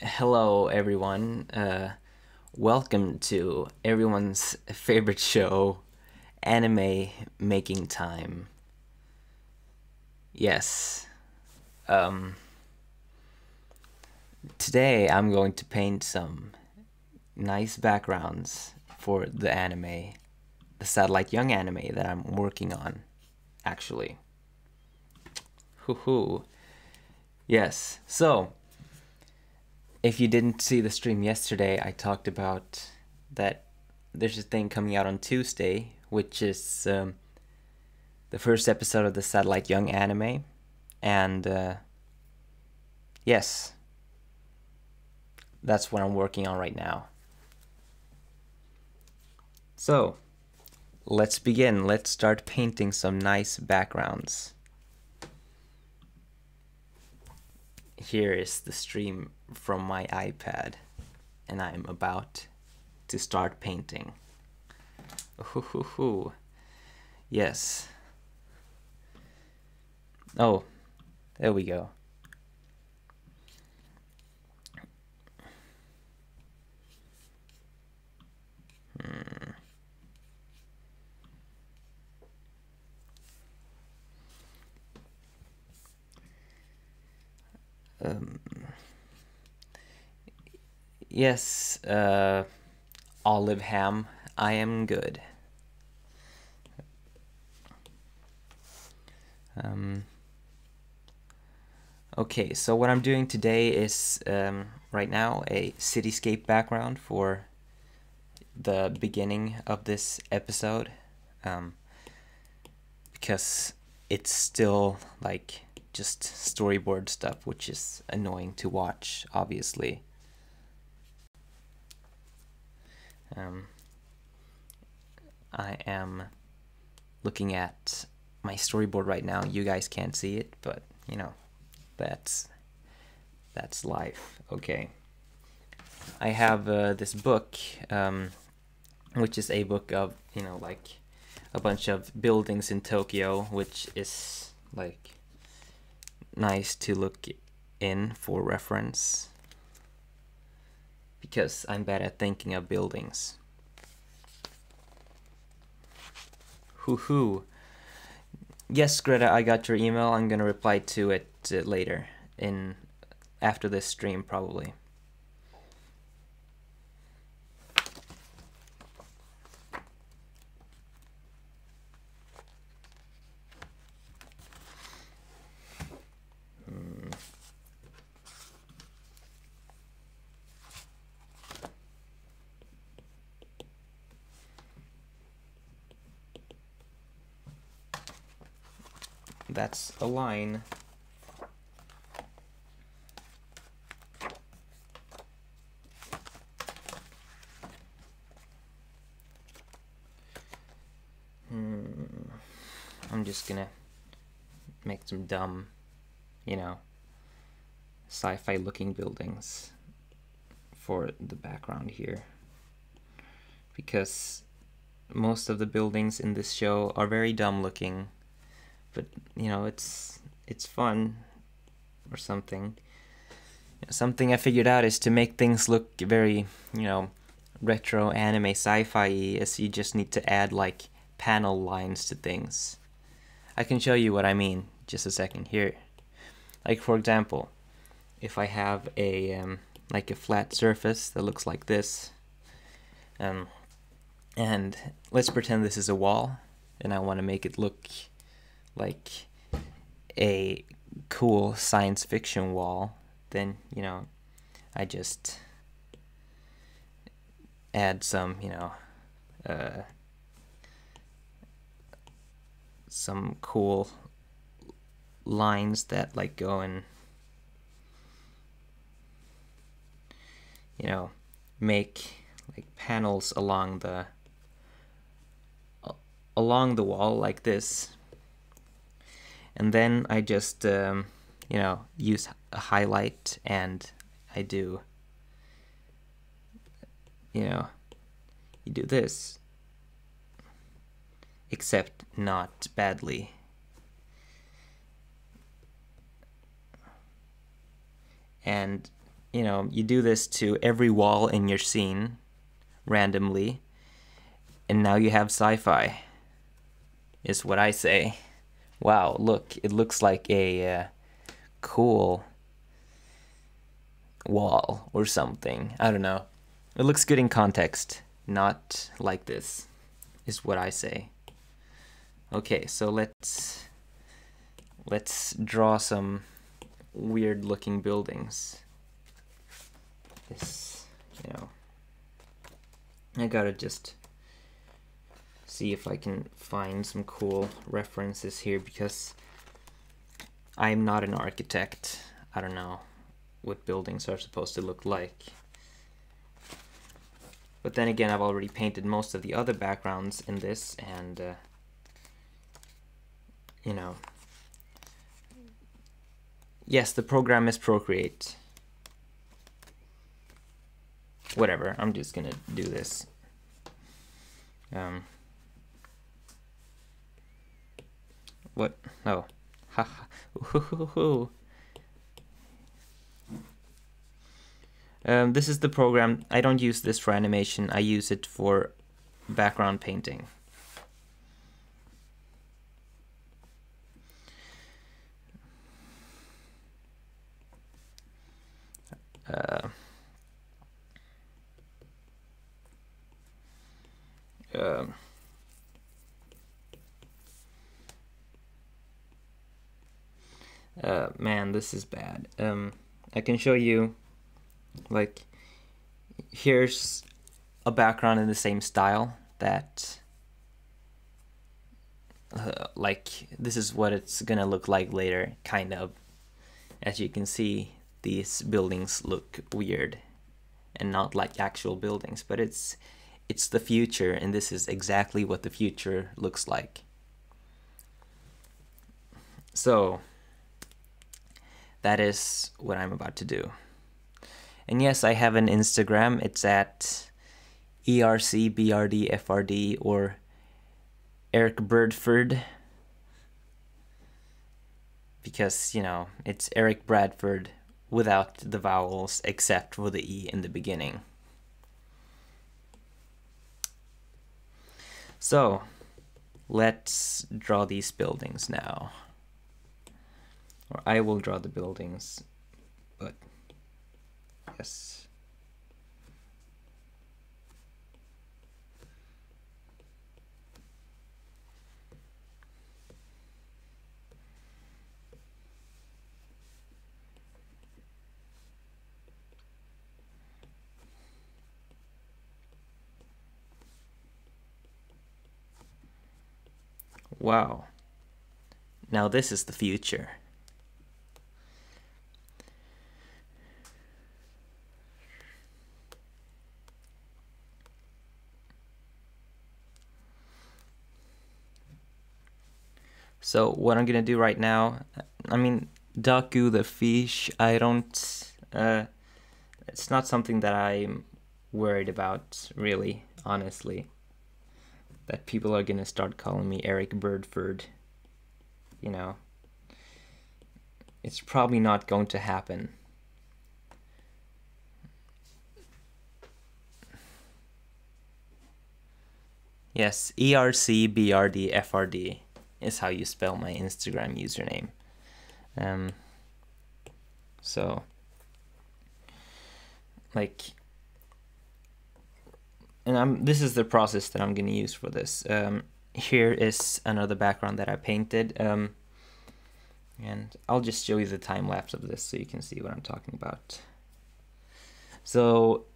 Hello, everyone. Welcome to everyone's favorite show, Anime Making Time. Yes. Um, Today I'm going to paint some nice backgrounds for the anime, the Satellite Young anime that I'm working on, actually. Hoo hoo. Yes. So, if you didn't see the stream yesterday, I talked about that there's a thing coming out on Tuesday, which is the first episode of the Satellite Young anime. And yes, that's what I'm working on right now. So, let's begin. Let's start painting some nice backgrounds. Here is the stream from my iPad, and I'm about to start painting. Ooh. Yes. Oh, there we go. Yes, olive ham, I am good. Okay, so what I'm doing today is right now a cityscape background for the beginning of this episode, because it's still like just storyboard stuff, which is annoying to watch, obviously. I am looking at my storyboard right now. You guys can't see it, but you know, that's life. Okay. I have this book, which is a book of, like a bunch of buildings in Tokyo, which is like nice to look in for reference, because I'm bad at thinking of buildings. Hoo. Yes, Greta, I got your email. I'm gonna reply to it later, after this stream, probably. That's a line. I'm just gonna make some dumb, sci-fi looking buildings for the background here, because most of the buildings in this show are very dumb looking, but it's fun or something. Something I figured out is to make things look very, retro anime sci-fi, is you just need to add like panel lines to things. I can show you what I mean just a second here. Like, for example, if I have a like a flat surface that looks like this, and let's pretend this is a wall, and I want to make it look like a cool science fiction wall, then I just add some some cool lines that like go and make like panels along the wall like this, and then I just use a highlight, and I do you do this, except not badly. And you do this to every wall in your scene randomly, and now you have sci-fi, is what I say. Wow, look, it looks like a cool wall or something. I don't know. It looks good in context, not like this, is what I say. Okay, so let's draw some weird looking buildings. This, I gotta just see if I can find some cool references here, because I'm not an architect. I don't know what buildings are supposed to look like. But then again, I've already painted most of the other backgrounds in this, and yes, the program is Procreate. Whatever, I'm just gonna do this. What? Oh. This is the program. I don't use this for animation. I use it for background painting. Man, this is bad. I can show you, like, here's a background in the same style that, like, this is what it's gonna look like later, kind of. As you can see, these buildings look weird and not like actual buildings, but it's the future, and this is exactly what the future looks like. So that is what I'm about to do. And yes, I have an Instagram. It's at ERCBRDFRD or Eric Birdford, because, it's Eric Bradford without the vowels except for the E in the beginning. So let's draw these buildings now. Or I will draw the buildings, but yes. Wow. Now this is the future. So what I'm gonna do right now, Daku the fish, I don't, it's not something that I'm worried about, really, honestly. That people are gonna start calling me Eric Birdford, It's probably not going to happen. Yes, ERCBRDFRD is how you spell my Instagram username. So, like, and this is the process that I'm gonna use for this. Here is another background that I painted, and I'll just show you the time lapse of this so you can see what I'm talking about. So,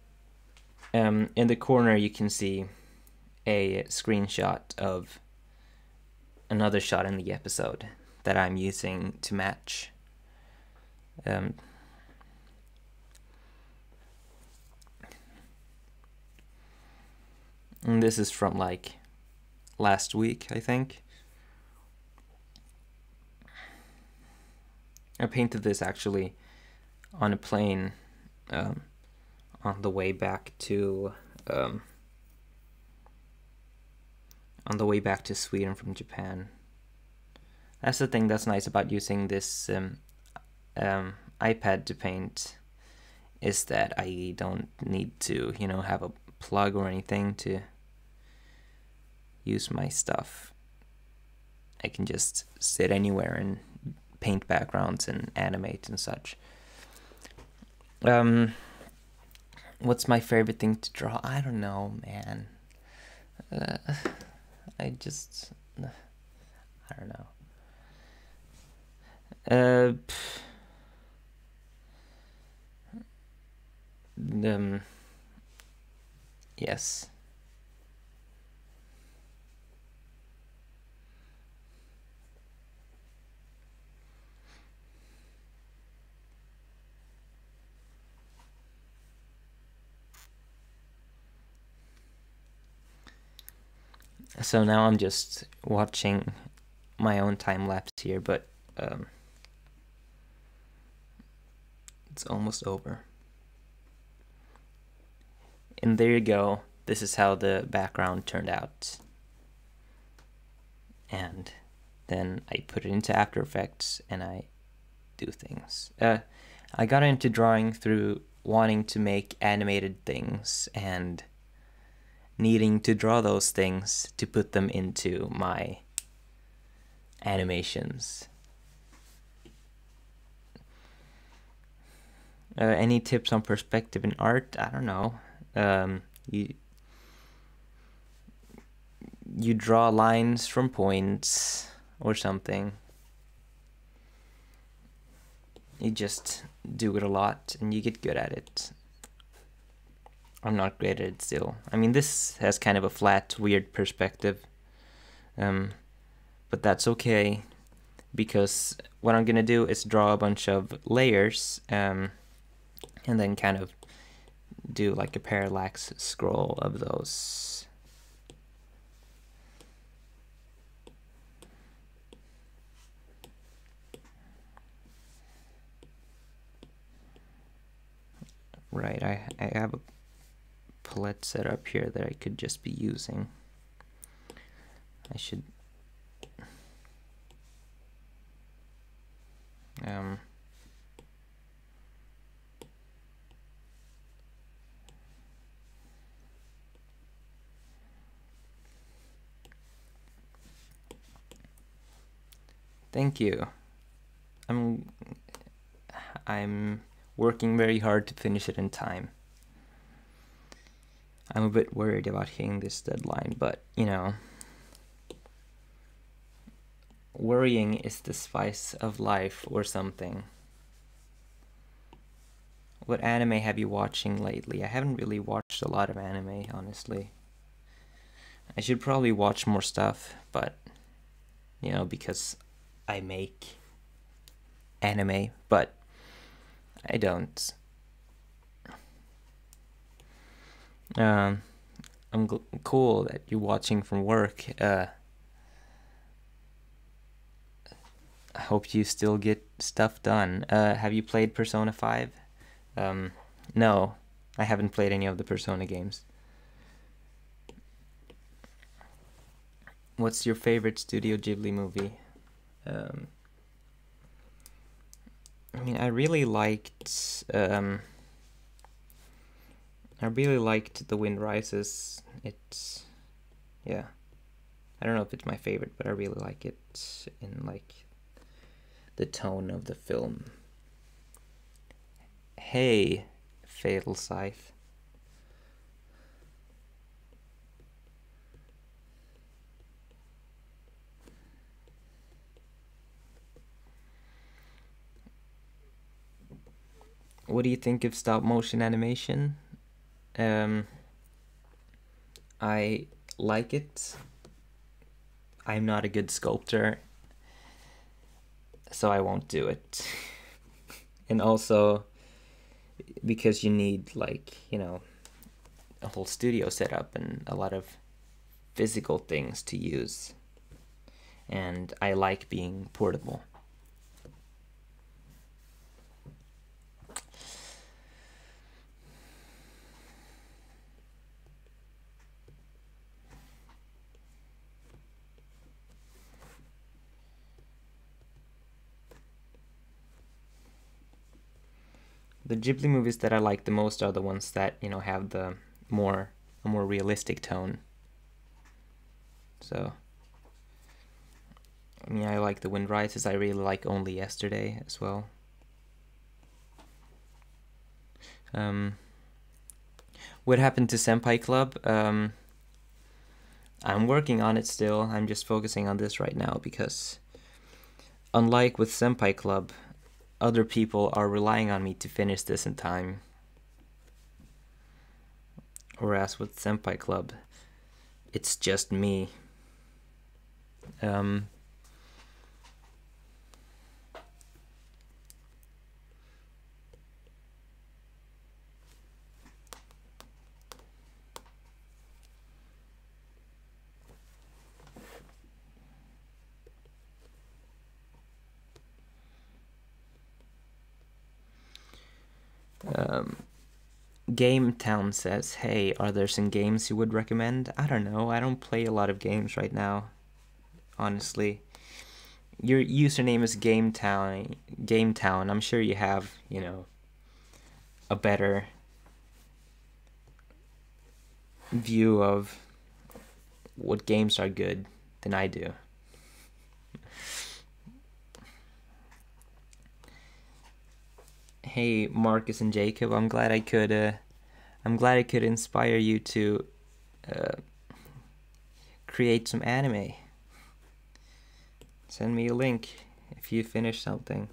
in the corner you can see a screenshot of another shot in the episode that I'm using to match. And this is from like last week, I think. I painted this actually on a plane on the way back to Sweden from Japan. That's the thing that's nice about using this iPad to paint, is that I don't need to, have a plug or anything to use my stuff. I can just sit anywhere and paint backgrounds and animate and such. What's my favorite thing to draw? I don't know, man. I don't know. Yes. So now I'm just watching my own time lapse here, but it's almost over. And there you go. This is how the background turned out. And then I put it into After Effects and I do things. I got into drawing through wanting to make animated things and needing to draw those things to put them into my animations. Any tips on perspective in art? I don't know. You draw lines from points or something. You just do it a lot and you get good at it. I'm not great at it still. I mean, this has kind of a flat, weird perspective. But that's okay, because what I'm gonna do is draw a bunch of layers and then kind of do like a parallax scroll of those. Right, I have a palette set up here that I could just be using. I should thank you. I'm working very hard to finish it in time. I'm a bit worried about hitting this deadline, but worrying is the spice of life or something. What anime have you watching lately? I haven't really watched a lot of anime, honestly. I should probably watch more stuff, but because I make anime, but I don't. I'm cool that you're watching from work. I hope you still get stuff done. Have you played Persona 5? No, I haven't played any of the Persona games. What's your favorite Studio Ghibli movie? I mean, I really liked The Wind Rises. It's, yeah. I don't know if it's my favorite, but I really like it in like the tone of the film. Hey, Fatal Scythe. What do you think of stop motion animation? I like it. I'm not a good sculptor, so I won't do it. And also because you need like, a whole studio setup and a lot of physical things to use. And I like being portable. the Ghibli movies that I like the most are the ones that, you know, have the a more realistic tone. So, I mean, I like The Wind Rises. I really like Only Yesterday as well. What happened to Senpai Club? I'm working on it still. I'm just focusing on this right now because, unlike with Senpai Club, other people are relying on me to finish this in time. Whereas with Senpai Club, it's just me. Game Town says, hey, are there some games you would recommend? I don't know. I don't play a lot of games right now, honestly. Your username is Game Town. I'm sure you have, you know, a better view of what games are good than I do. Hey, Marcus and Jacob, I'm glad I could inspire you to create some anime. Send me a link if you finish something.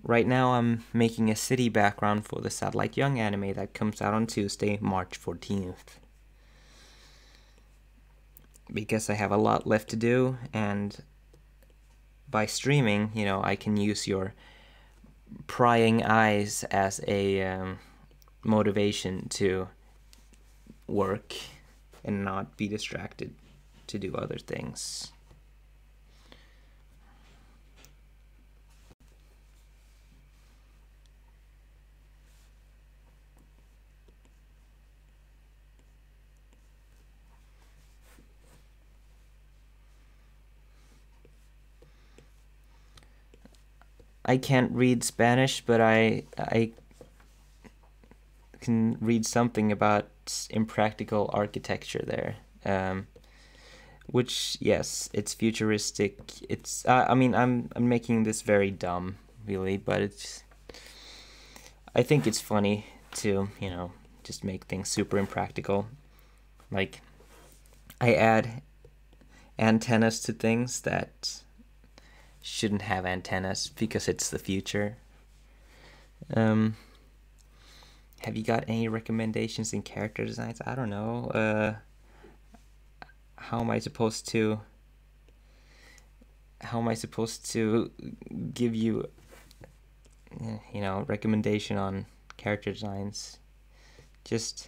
Right now I'm making a city background for the Satellite Young anime that comes out on Tuesday, March 14th. Because I have a lot left to do, and by streaming, you know, I can use your prying eyes as a motivation to work and not be distracted to do other things. I can't read Spanish, but I can read something about impractical architecture there. Which, yes, it's futuristic. It's I mean, I'm making this very dumb, really, but I think it's funny to, you know, just make things super impractical. Like, I add antennas to things that shouldn't have antennas because it's the future. Have you got any recommendations in character designs? I don't know. How am I supposed to give you, you know, recommendation on character designs? Just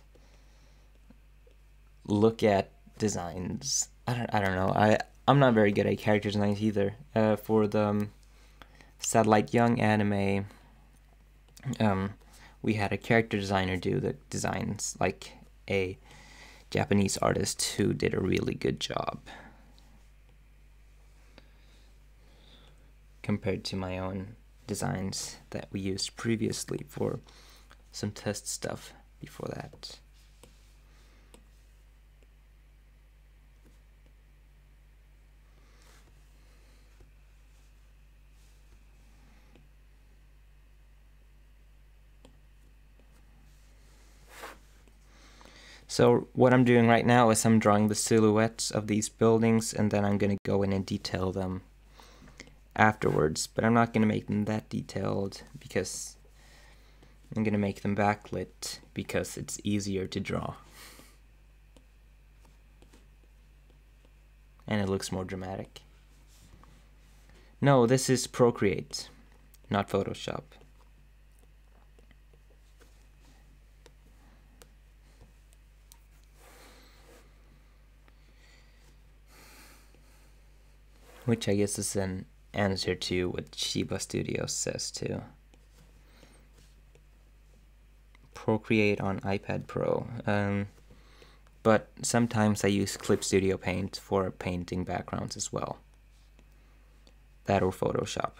look at designs. I don't know. I'm not very good at character designs either. For the Satellite Young anime, we had a character designer do the designs, like a Japanese artist who did a really good job compared to my own designs that we used previously for some test stuff before that. So what I'm doing right now is I'm drawing the silhouettes of these buildings, and then I'm going to go in and detail them afterwards. But I'm not going to make them that detailed because I'm going to make them backlit because it's easier to draw. And it looks more dramatic. No, this is Procreate, not Photoshop. Which I guess is an answer to what Shiba Studios says too. Procreate on iPad Pro. but sometimes I use Clip Studio Paint for painting backgrounds as well. That or Photoshop.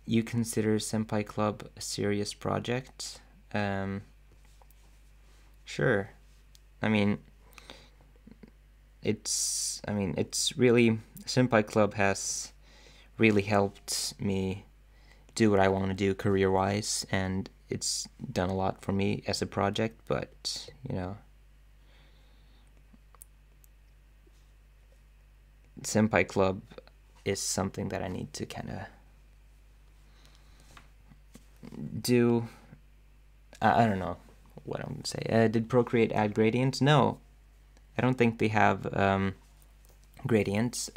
You consider Senpai Club a serious project? Sure. I mean, it's really, Senpai Club has really helped me do what I want to do career-wise, and it's done a lot for me as a project, but, Senpai Club is something that I need to kind of do. I don't know what I'm going to say. Did Procreate add gradients? No, I don't think they have gradients.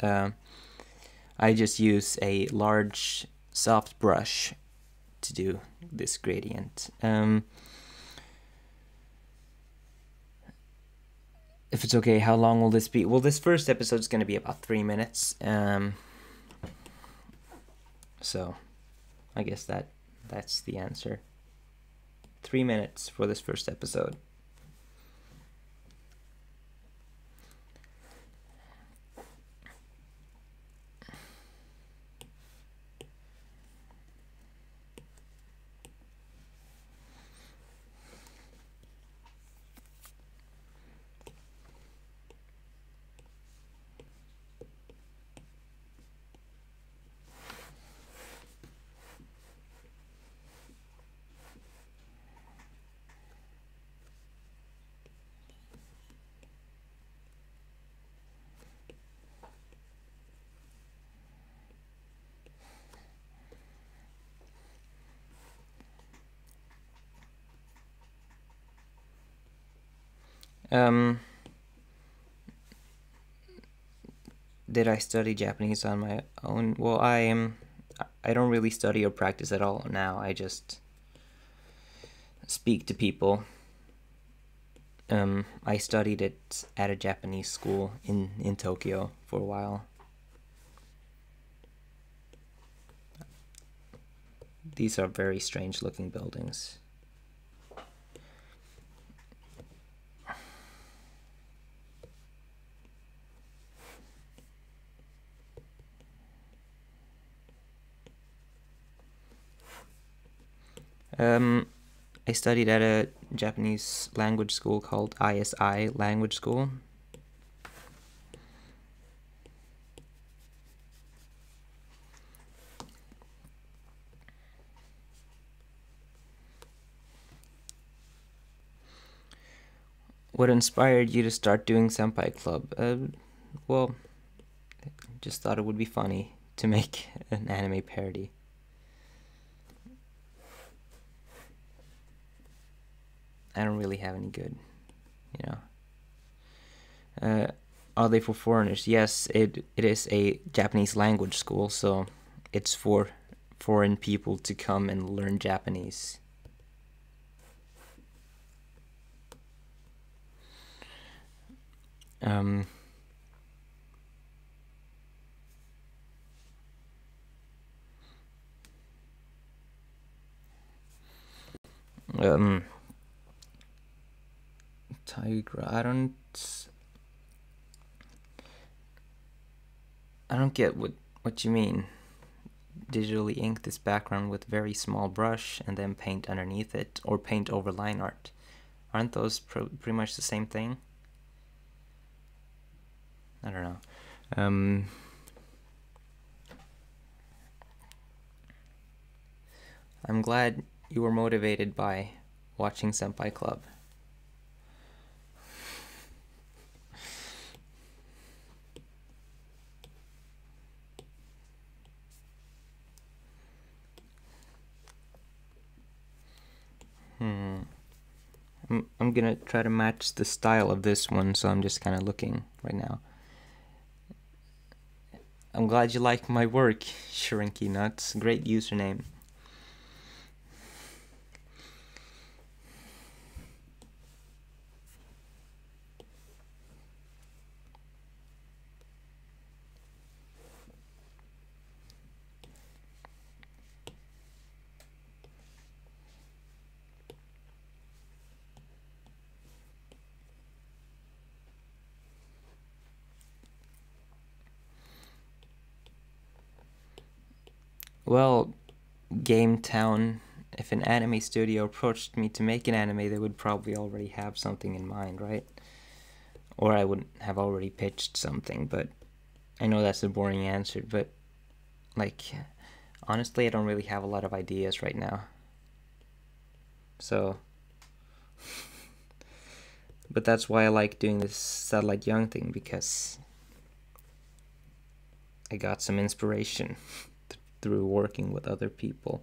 I just use a large soft brush to do this gradient. If it's okay, how long will this be? Well, this first episode is going to be about 3 minutes. So I guess that's the answer. 3 minutes for this first episode. Did I study Japanese on my own? Well, I don't really study or practice at all now. I just speak to people. I studied it at a Japanese school in Tokyo for a while. These are very strange looking buildings. I studied at a Japanese language school called ISI Language School. What inspired you to start doing Senpai Club? Well, just thought it would be funny to make an anime parody. I don't really have any good, are they for foreigners? Yes, it is a Japanese language school, so it's for foreign people to come and learn Japanese. Tiger, I don't get what you mean. Digitally ink this background with very small brush and then paint underneath it, or paint over line art. Aren't those pretty much the same thing? I don't know. I'm glad you were motivated by watching Senpai Club. I'm gonna try to match the style of this one, so I'm just kind of looking right now. I'm glad you like my work, Shrinky Nuts. Great username. Well, Game Town, if an anime studio approached me to make an anime, they would probably already have something in mind, right? Or I would have already pitched something, but I know that's a boring answer, but like, honestly, I don't really have a lot of ideas right now. So, but that's why I like doing this Satellite Young thing, because I got some inspiration through working with other people.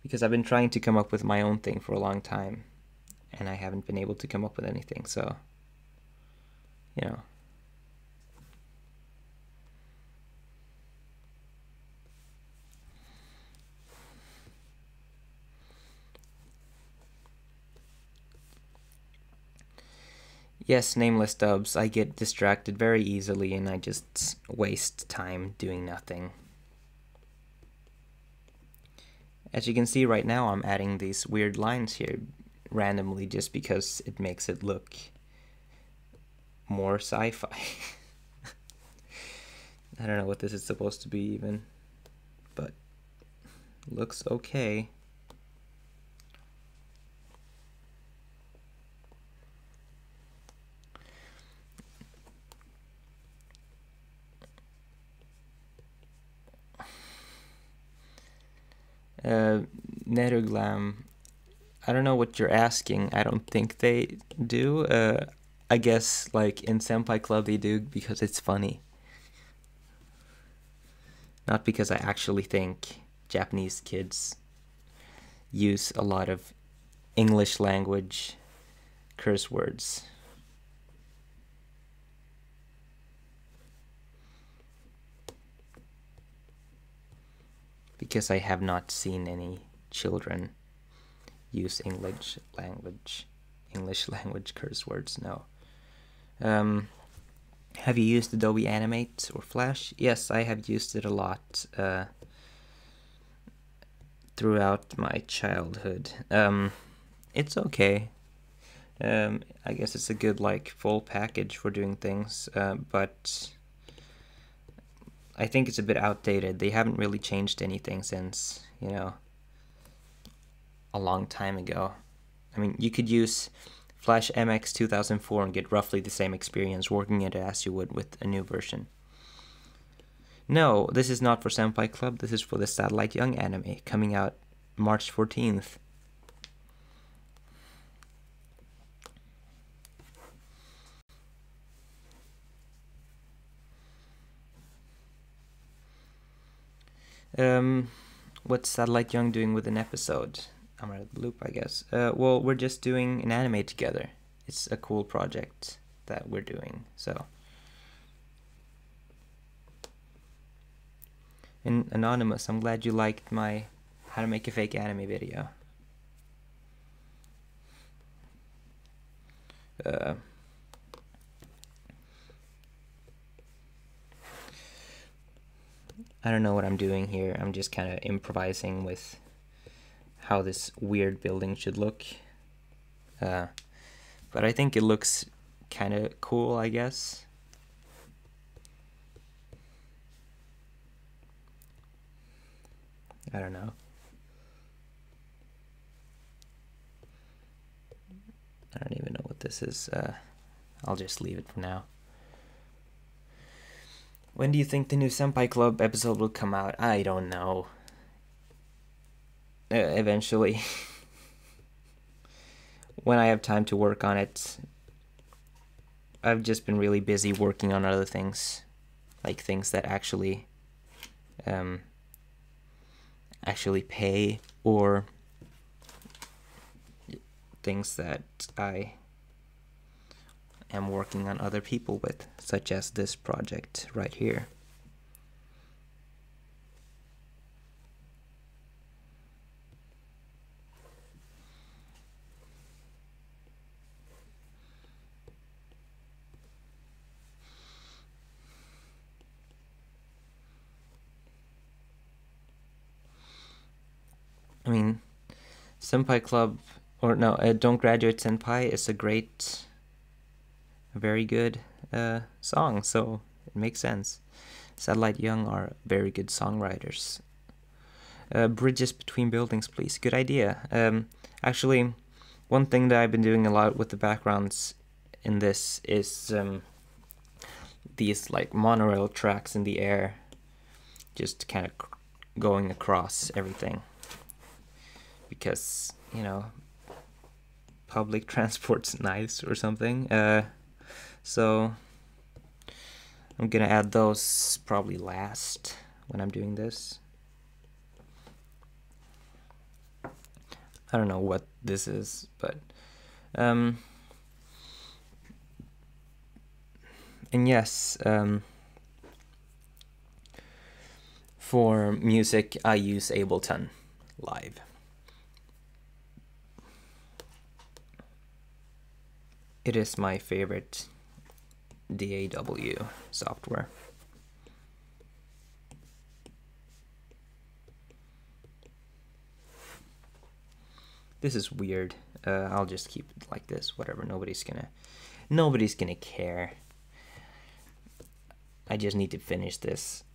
Because I've been trying to come up with my own thing for a long time, and I haven't been able to come up with anything, so, you know. Yes, nameless dubs. I get distracted very easily and I just waste time doing nothing. As you can see right now, I'm adding these weird lines here randomly just because it makes it look more sci-fi. I don't know what this is supposed to be even, but looks okay. Neruglam, I don't know what you're asking. I don't think they do. I guess like in Senpai Club they do because it's funny. Not because I actually think Japanese kids use a lot of English language curse words. Because I have not seen any children use English language curse words, no. Have you used Adobe Animate or Flash? Yes, I have used it a lot throughout my childhood. It's okay. I guess it's a good like full package for doing things, but I think it's a bit outdated. They haven't really changed anything since, you know, a long time ago. I mean, you could use Flash MX 2004 and get roughly the same experience working it as you would with a new version. No, this is not for Senpai Club. This is for the Satellite Young anime coming out March 14th. What's Satellite Young doing with an episode? I'm out of the loop, I guess. Well, we're just doing an anime together. It's a cool project that we're doing, so. And Anonymous, I'm glad you liked my how to make a fake anime video. I don't know what I'm doing here. I'm just kind of improvising with how this weird building should look. But I think it looks kind of cool, I guess. I don't know. I don't even know what this is. I'll just leave it for now. When do you think the new Senpai Club episode will come out? I don't know. Eventually. When I have time to work on it. I've just been really busy working on other things. Like things that actually pay, or things that I am working on other people with, such as this project right here. I mean, Senpai Club, or no, Don't Graduate Senpai is a very good song, so it makes sense. Satellite Young are very good songwriters. Bridges between buildings, please. Good idea. Actually, one thing that I've been doing a lot with the backgrounds in this is these like monorail tracks in the air, just kind of going across everything. Because, you know, public transport's nice or something. So I'm gonna add those probably last when I'm doing this. I don't know what this is, but and yes, for music I use Ableton Live. It is my favorite DAW software. This is weird. I'll just keep it like this. Whatever. Nobody's gonna care. I just need to finish this.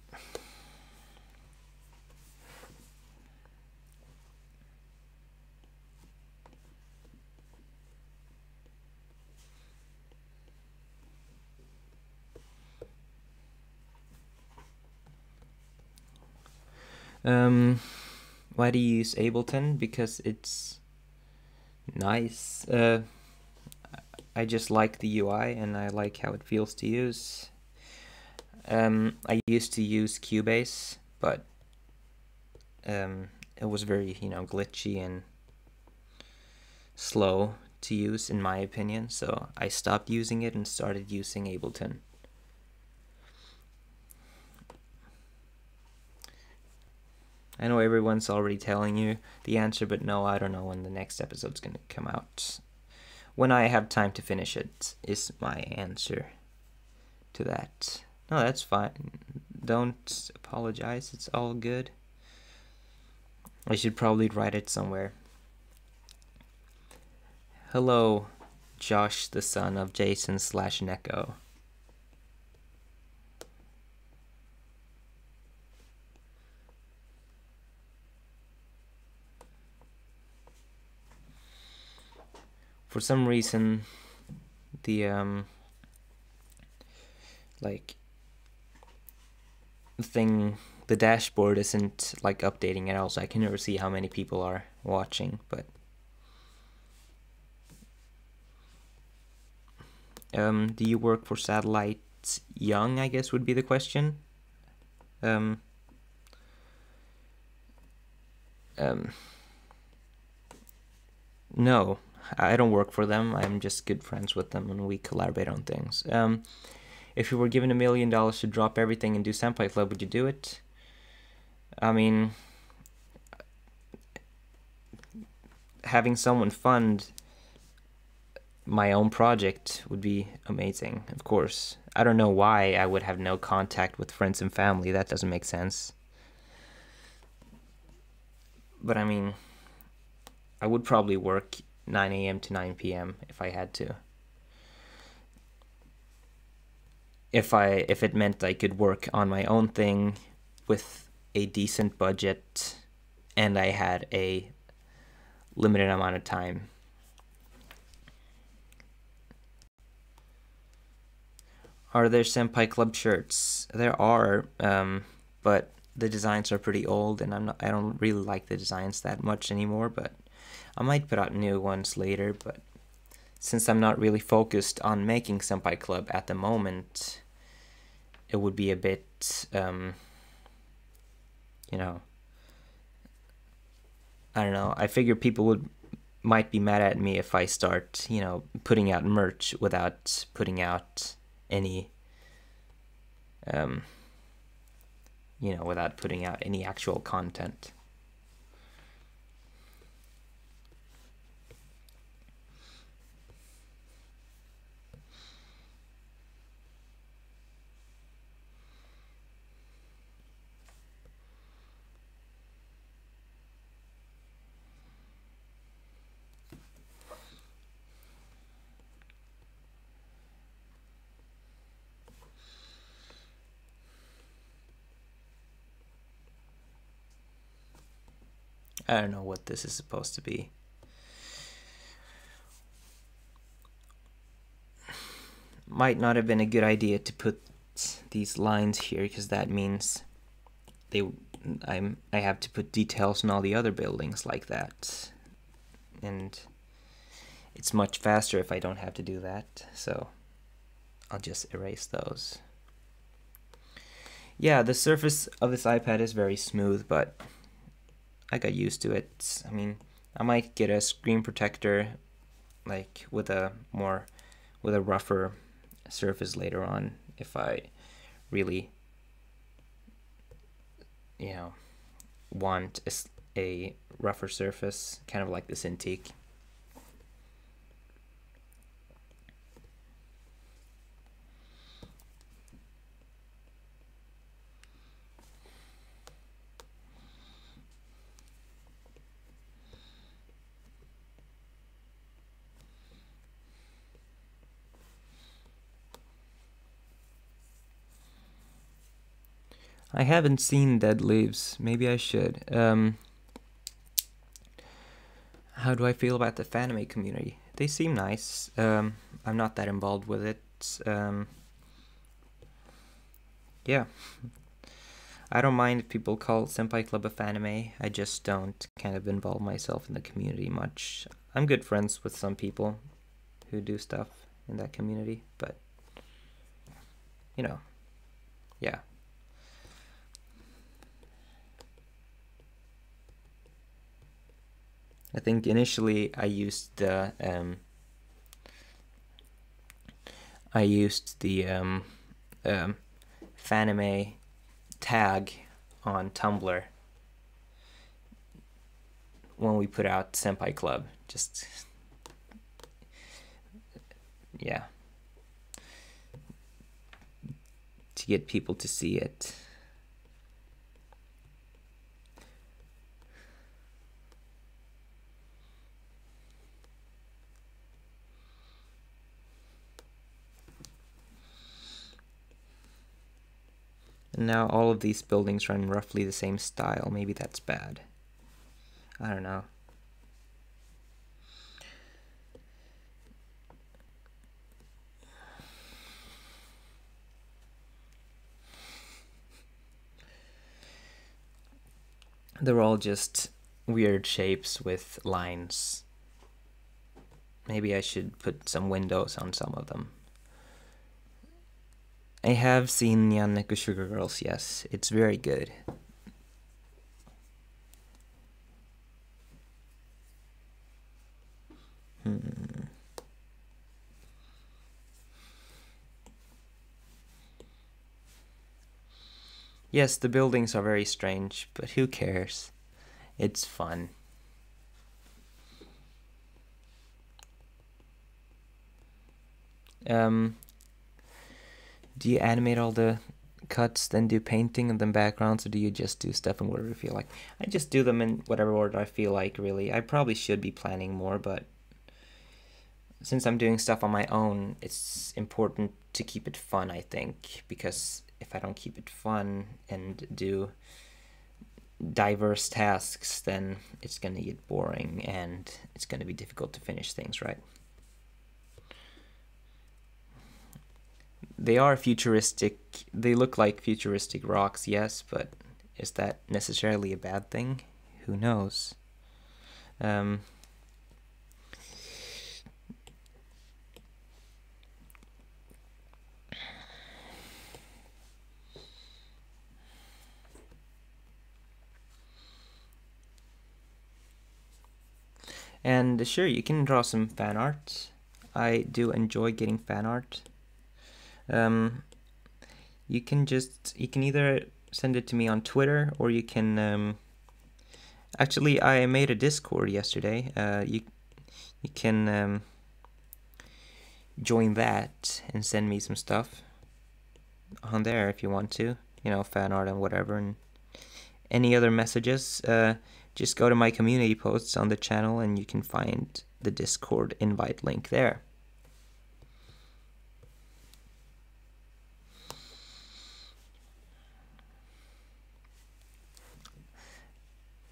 Why do you use Ableton? Because it's nice. I just like the UI and I like how it feels to use. I used to use Cubase, but it was very, glitchy and slow to use in my opinion, so I stopped using it and started using Ableton. I know everyone's already telling you the answer, but no, I don't know when the next episode's gonna come out. When I have time to finish it is my answer to that. No, that's fine. Don't apologize. It's all good. I should probably write it somewhere. Hello, Josh, the son of Jason/Neko. For some reason, the the dashboard isn't like updating at all, so I can never see how many people are watching. But do you work for Satellite Young, I guess would be the question. No, I don't work for them. I'm just good friends with them and we collaborate on things. If you were given $1 million to drop everything and do Senpai Club, would you do it? I mean, having someone fund my own project would be amazing, of course. I don't know why I would have no contact with friends and family. That doesn't make sense. But I mean, I would probably work 9 a.m. to 9 p.m. if I had to. If it meant I could work on my own thing with a decent budget and I had a limited amount of time. Are there Senpai Club shirts? There are, but the designs are pretty old and I don't really like the designs that much anymore, but I might put out new ones later. But since I'm not really focused on making Senpai Club at the moment, it would be a bit, I don't know. I figure people might be mad at me if I start, putting out merch without putting out any, without putting out any actual content. I don't know what this is supposed to be. Might not have been a good idea to put these lines here, because that means I have to put details on all the other buildings like that, and it's much faster if I don't have to do that, so I'll just erase those. Yeah, the surface of this iPad is very smooth, but I got used to it. I mean, I might get a screen protector, like with a rougher surface later on, if I really, want a rougher surface, kind of like the Cintiq. I haven't seen Dead Leaves. Maybe I should. How do I feel about the fanime community? They seem nice. I'm not that involved with it. Yeah. I don't mind if people call Senpai Club a fanime. I just don't kind of involve myself in the community much. I'm good friends with some people who do stuff in that community, but yeah. I think initially I used the fanime tag on Tumblr when we put out Senpai Club. Just to get people to see it. And now all of these buildings run roughly the same style. Maybe that's bad. I don't know. They're all just weird shapes with lines. Maybe I should put some windows on some of them. I have seen Nyanneku Sugar Girls, yes. It's very good. Yes, the buildings are very strange, but who cares? It's fun. Do you animate all the cuts, then do painting and then backgrounds, or do you just do stuff in whatever you feel like? I just do them in whatever order I feel like, really. I probably should be planning more, but since I'm doing stuff on my own, it's important to keep it fun, I think, because if I don't keep it fun and do diverse tasks, then it's going to get boring and it's going to be difficult to finish things, right? They are futuristic. They look like futuristic rocks, yes, but is that necessarily a bad thing? Who knows? And sure, you can draw some fan art. I do enjoy getting fan art. You can either send it to me on Twitter, or you can actually, I made a Discord yesterday. You can join that and send me some stuff on there if you want to, fan art and whatever, and any other messages. Just go to my community posts on the channel and you can find the Discord invite link there.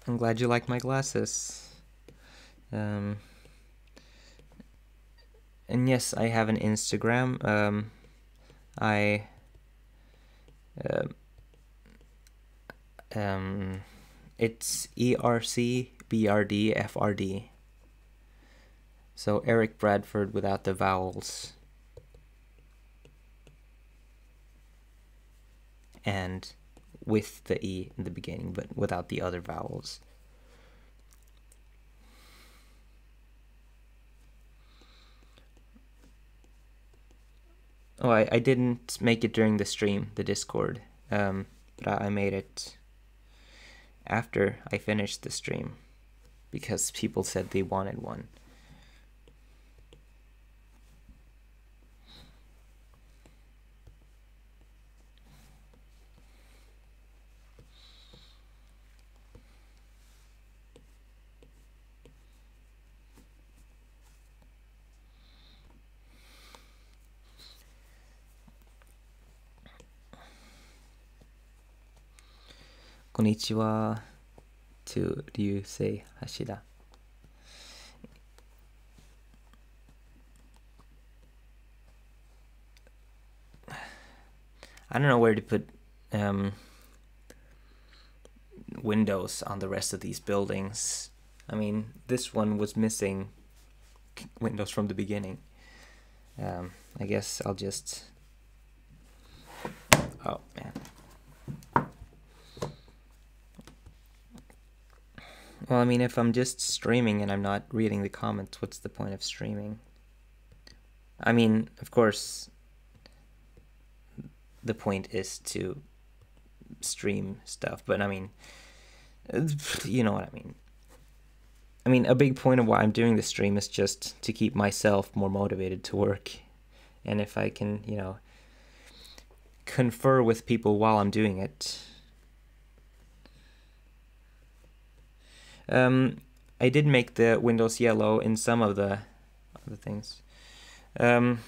I'm glad you like my glasses. And yes, I have an Instagram. I it's ERCBRDFRD. So Eric Bradford without the vowels. And with the E in the beginning, but without the other vowels. Oh, I didn't make it during the stream, the Discord, but I made it after I finished the stream because people said they wanted one. Konnichiwa to Ryusei Hashida. I don't know where to put windows on the rest of these buildings. I mean, this one was missing windows from the beginning. I guess I'll just... Oh, man. Well, I mean, if I'm just streaming and I'm not reading the comments, what's the point of streaming? I mean, of course, the point is to stream stuff, but I mean, you know what I mean. I mean, a big point of why I'm doing the stream is just to keep myself more motivated to work. And if I can, you know, confer with people while I'm doing it. I did make the windows yellow in some of the things. That's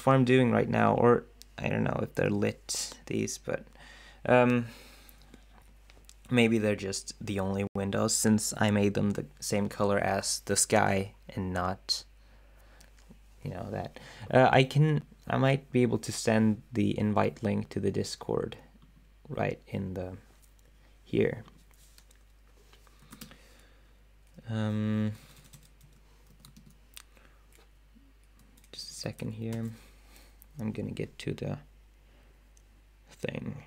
what I'm doing right now, or I don't know if they're lit, these, but maybe they're just the only windows since I made them the same color as the sky and not, you know, that. I might be able to send the invite link to the Discord right in the here. Just a second here. I'm gonna get to the thing.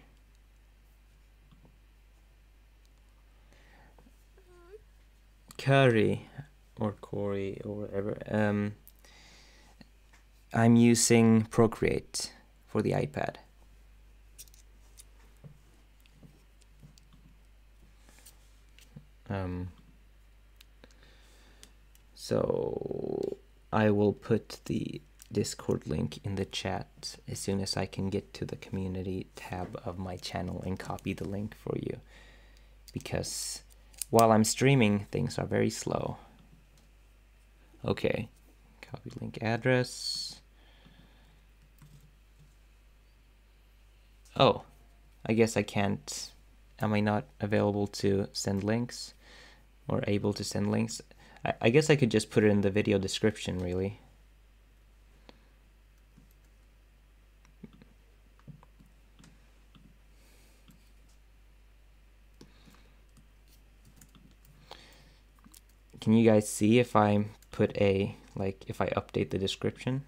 Curry or Corey or whatever. I'm using Procreate for the iPad. So I will put the Discord link in the chat as soon as I can get to the community tab of my channel and copy the link for you, because while I'm streaming things are very slow. Okay, copy link address. Oh, I guess I can't. Am I not available to send links or able to send links? I guess I could just put it in the video description, really. Can you guys see if I put a, like, if I update the description?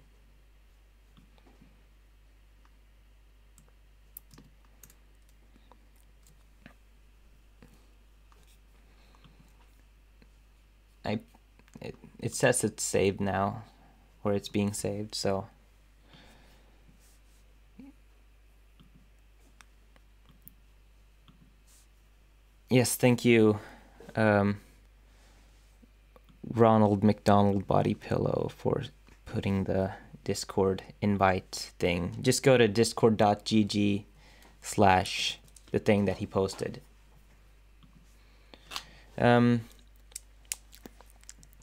It says it's saved now, or it's being saved, so. Yes, thank you, Ronald McDonald Body Pillow, for putting the Discord invite thing. Just go to discord.gg/ the thing that he posted.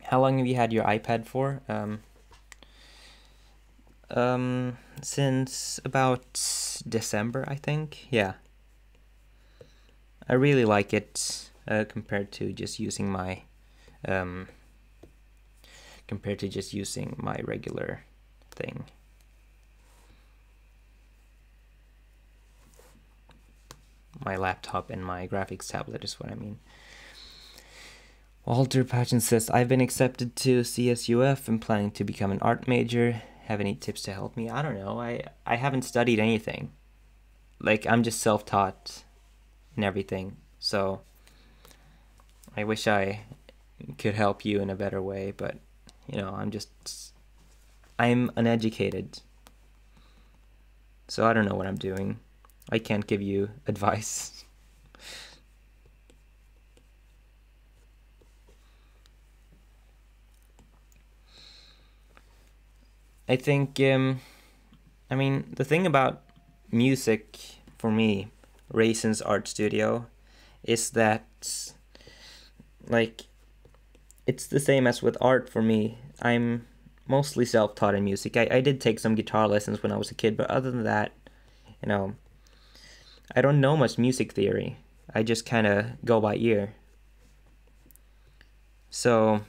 How long have you had your iPad for? Since about December, I think. Yeah. I really like it compared to just using my regular thing. My laptop and my graphics tablet is what I mean. Walter Patchen says, I've been accepted to CSUF and planning to become an art major. Have any tips to help me? I don't know. I haven't studied anything. Like, I'm just self-taught and everything. So I wish I could help you in a better way, but you know, I'm uneducated. So I don't know what I'm doing. I can't give you advice. I think, I mean, the thing about music for me, Raisin's art studio, is that, like, it's the same as with art for me. I'm mostly self-taught in music. I did take some guitar lessons when I was a kid, but other than that, you know, I don't know much music theory. I just kind of go by ear. So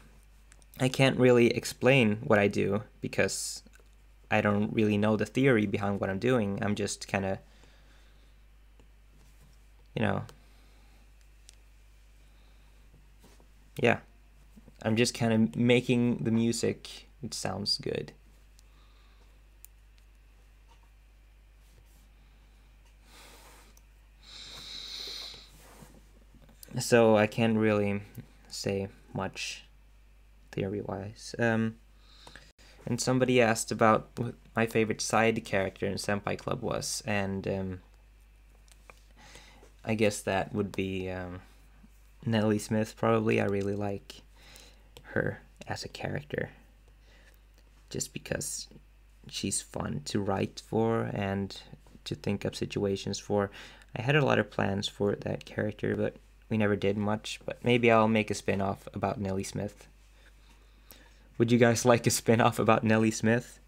I can't really explain what I do because I don't really know the theory behind what I'm doing. I'm just kind of, you know, yeah. I'm just kind of making the music. It sounds good. So I can't really say much theory-wise. And somebody asked about what my favorite side character in Senpai Club was, and I guess that would be Nellie Smith, probably. I really like her as a character, just because she's fun to write for and to think up situations for. I had a lot of plans for that character, but we never did much. But maybe I'll make a spin-off about Nellie Smith. Would you guys like a spin-off about Nellie Smith?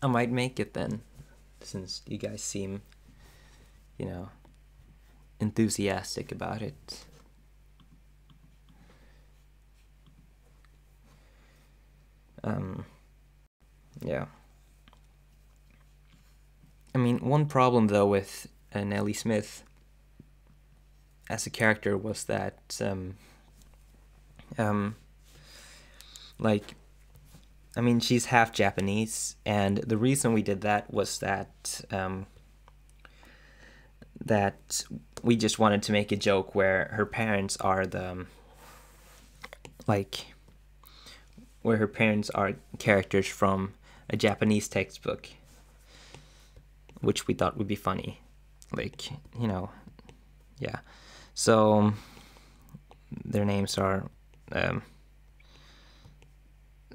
I might make it then, since you guys seem, you know, enthusiastic about it. Yeah. I mean, one problem though with Nellie Smith as a character was that, like, I mean, she's half Japanese, and the reason we did that was that that we just wanted to make a joke where her parents are where her parents are characters from a Japanese textbook, which we thought would be funny. Like, you know, yeah. So their names are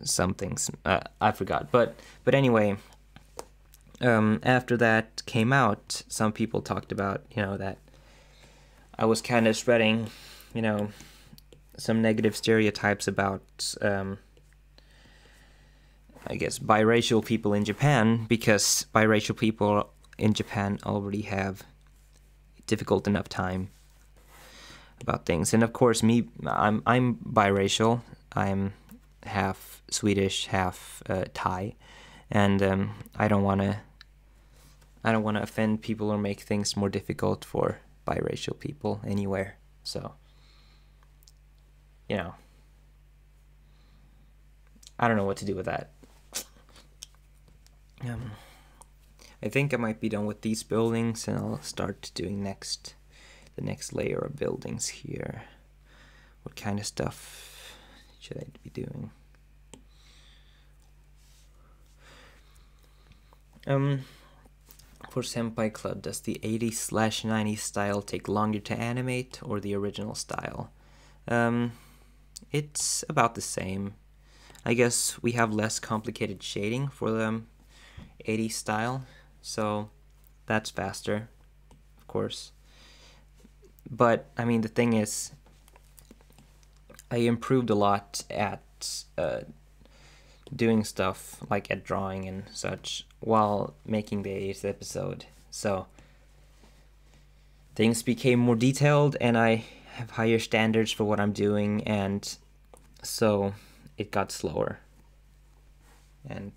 some things I forgot, but anyway, after that came out, some people talked about, you know, that I was kind of spreading, you know, some negative stereotypes about I guess biracial people in Japan, because biracial people in Japan already have a difficult enough time about things. And of course, I'm biracial. I'm half Swedish, half Thai, and I don't want to offend people or make things more difficult for biracial people anywhere. So, you know, I don't know what to do with that. I think I might be done with these buildings, and I'll start doing the next layer of buildings here. What kind of stuff should I be doing? For Senpai Club, does the 80s/90s style take longer to animate or the original style? It's about the same. I guess we have less complicated shading for the 80s style, so that's faster, of course. But, I mean, the thing is, I improved a lot at doing stuff, like at drawing and such, while making the 80th episode. So, things became more detailed, and I have higher standards for what I'm doing, and so it got slower and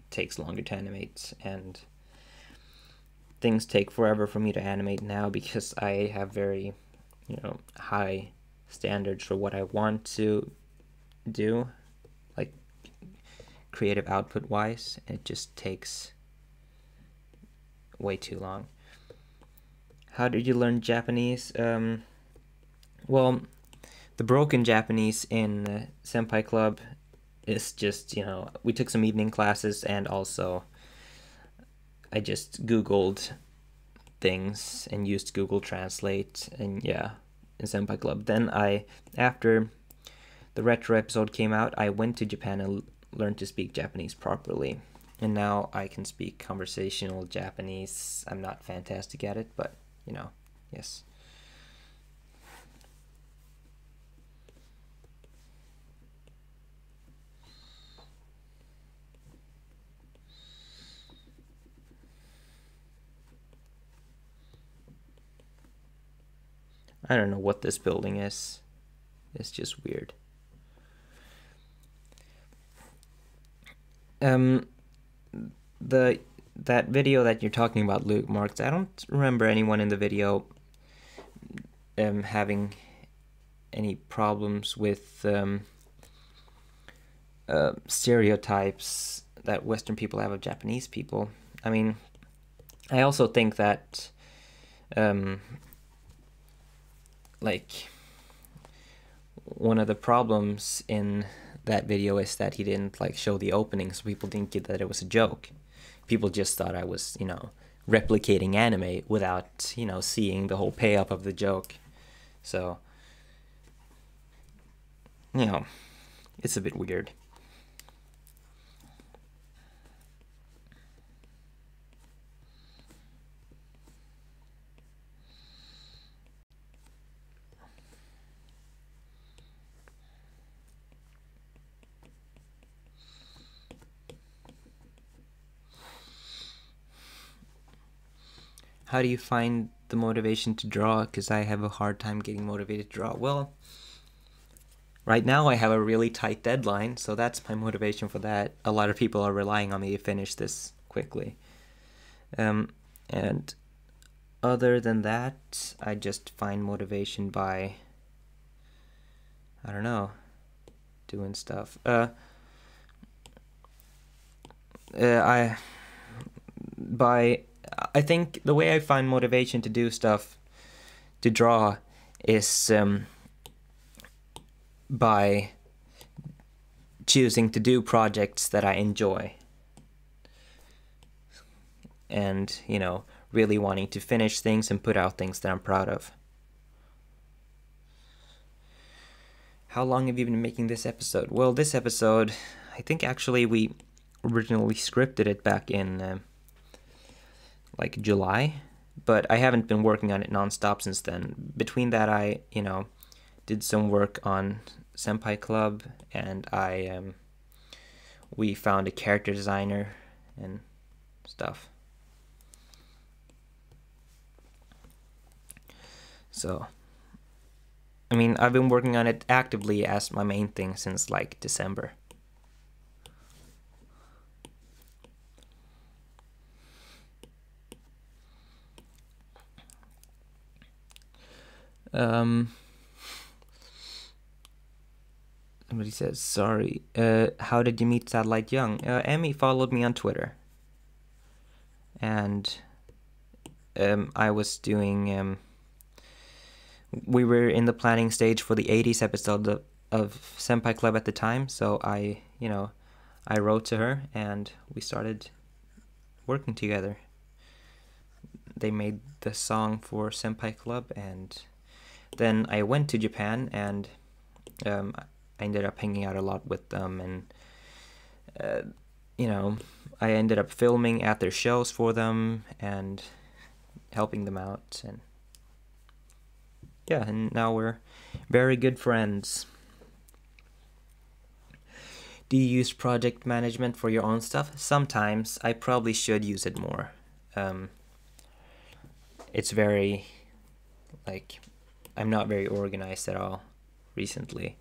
takes longer to animate, and things take forever for me to animate now because I have very, high standards for what I want to do, like creative output wise. It just takes way too long. How did you learn Japanese? Well, the broken Japanese in Senpai Club is just, we took some evening classes, and also I just Googled things and used Google Translate, and yeah, in Senpai Club. Then after the retro episode came out, I went to Japan and learned to speak Japanese properly. And now I can speak conversational Japanese. I'm not fantastic at it, but, yes. I don't know what this building is. It's just weird. That video that you're talking about, Luke Marks, I don't remember anyone in the video having any problems with stereotypes that Western people have of Japanese people. I mean, I also think that like, one of the problems in that video is that he didn't show the opening, so people didn't get that it was a joke. People just thought I was, replicating anime without, seeing the whole payoff of the joke. So, it's a bit weird. How do you find the motivation to draw? Because I have a hard time getting motivated to draw. Well, right now I have a really tight deadline, so that's my motivation for that. A lot of people are relying on me to finish this quickly. And other than that, I just find motivation by, I don't know, doing stuff. I think the way I find motivation to do stuff, to draw, is by choosing to do projects that I enjoy. And, really wanting to finish things and put out things that I'm proud of. How long have you been making this episode? Well, this episode, I think actually we originally scripted it back in July, but I haven't been working on it nonstop since then. Between that, I did some work on Senpai Club, and we found a character designer and stuff. So, I mean, I've been working on it actively as my main thing since December. Somebody says, sorry, how did you meet Satellite Young? Emmy followed me on Twitter. And I was doing, we were in the planning stage for the 80s episode of Senpai Club at the time, so I wrote to her and we started working together. they made the song for Senpai Club, and then I went to Japan, and I ended up hanging out a lot with them, and you know, I ended up filming at their shows for them and helping them out, and yeah, and now we're very good friends. Do you use project management for your own stuff? Sometimes. I probably should use it more. It's very, like, I'm not very organized at all recently.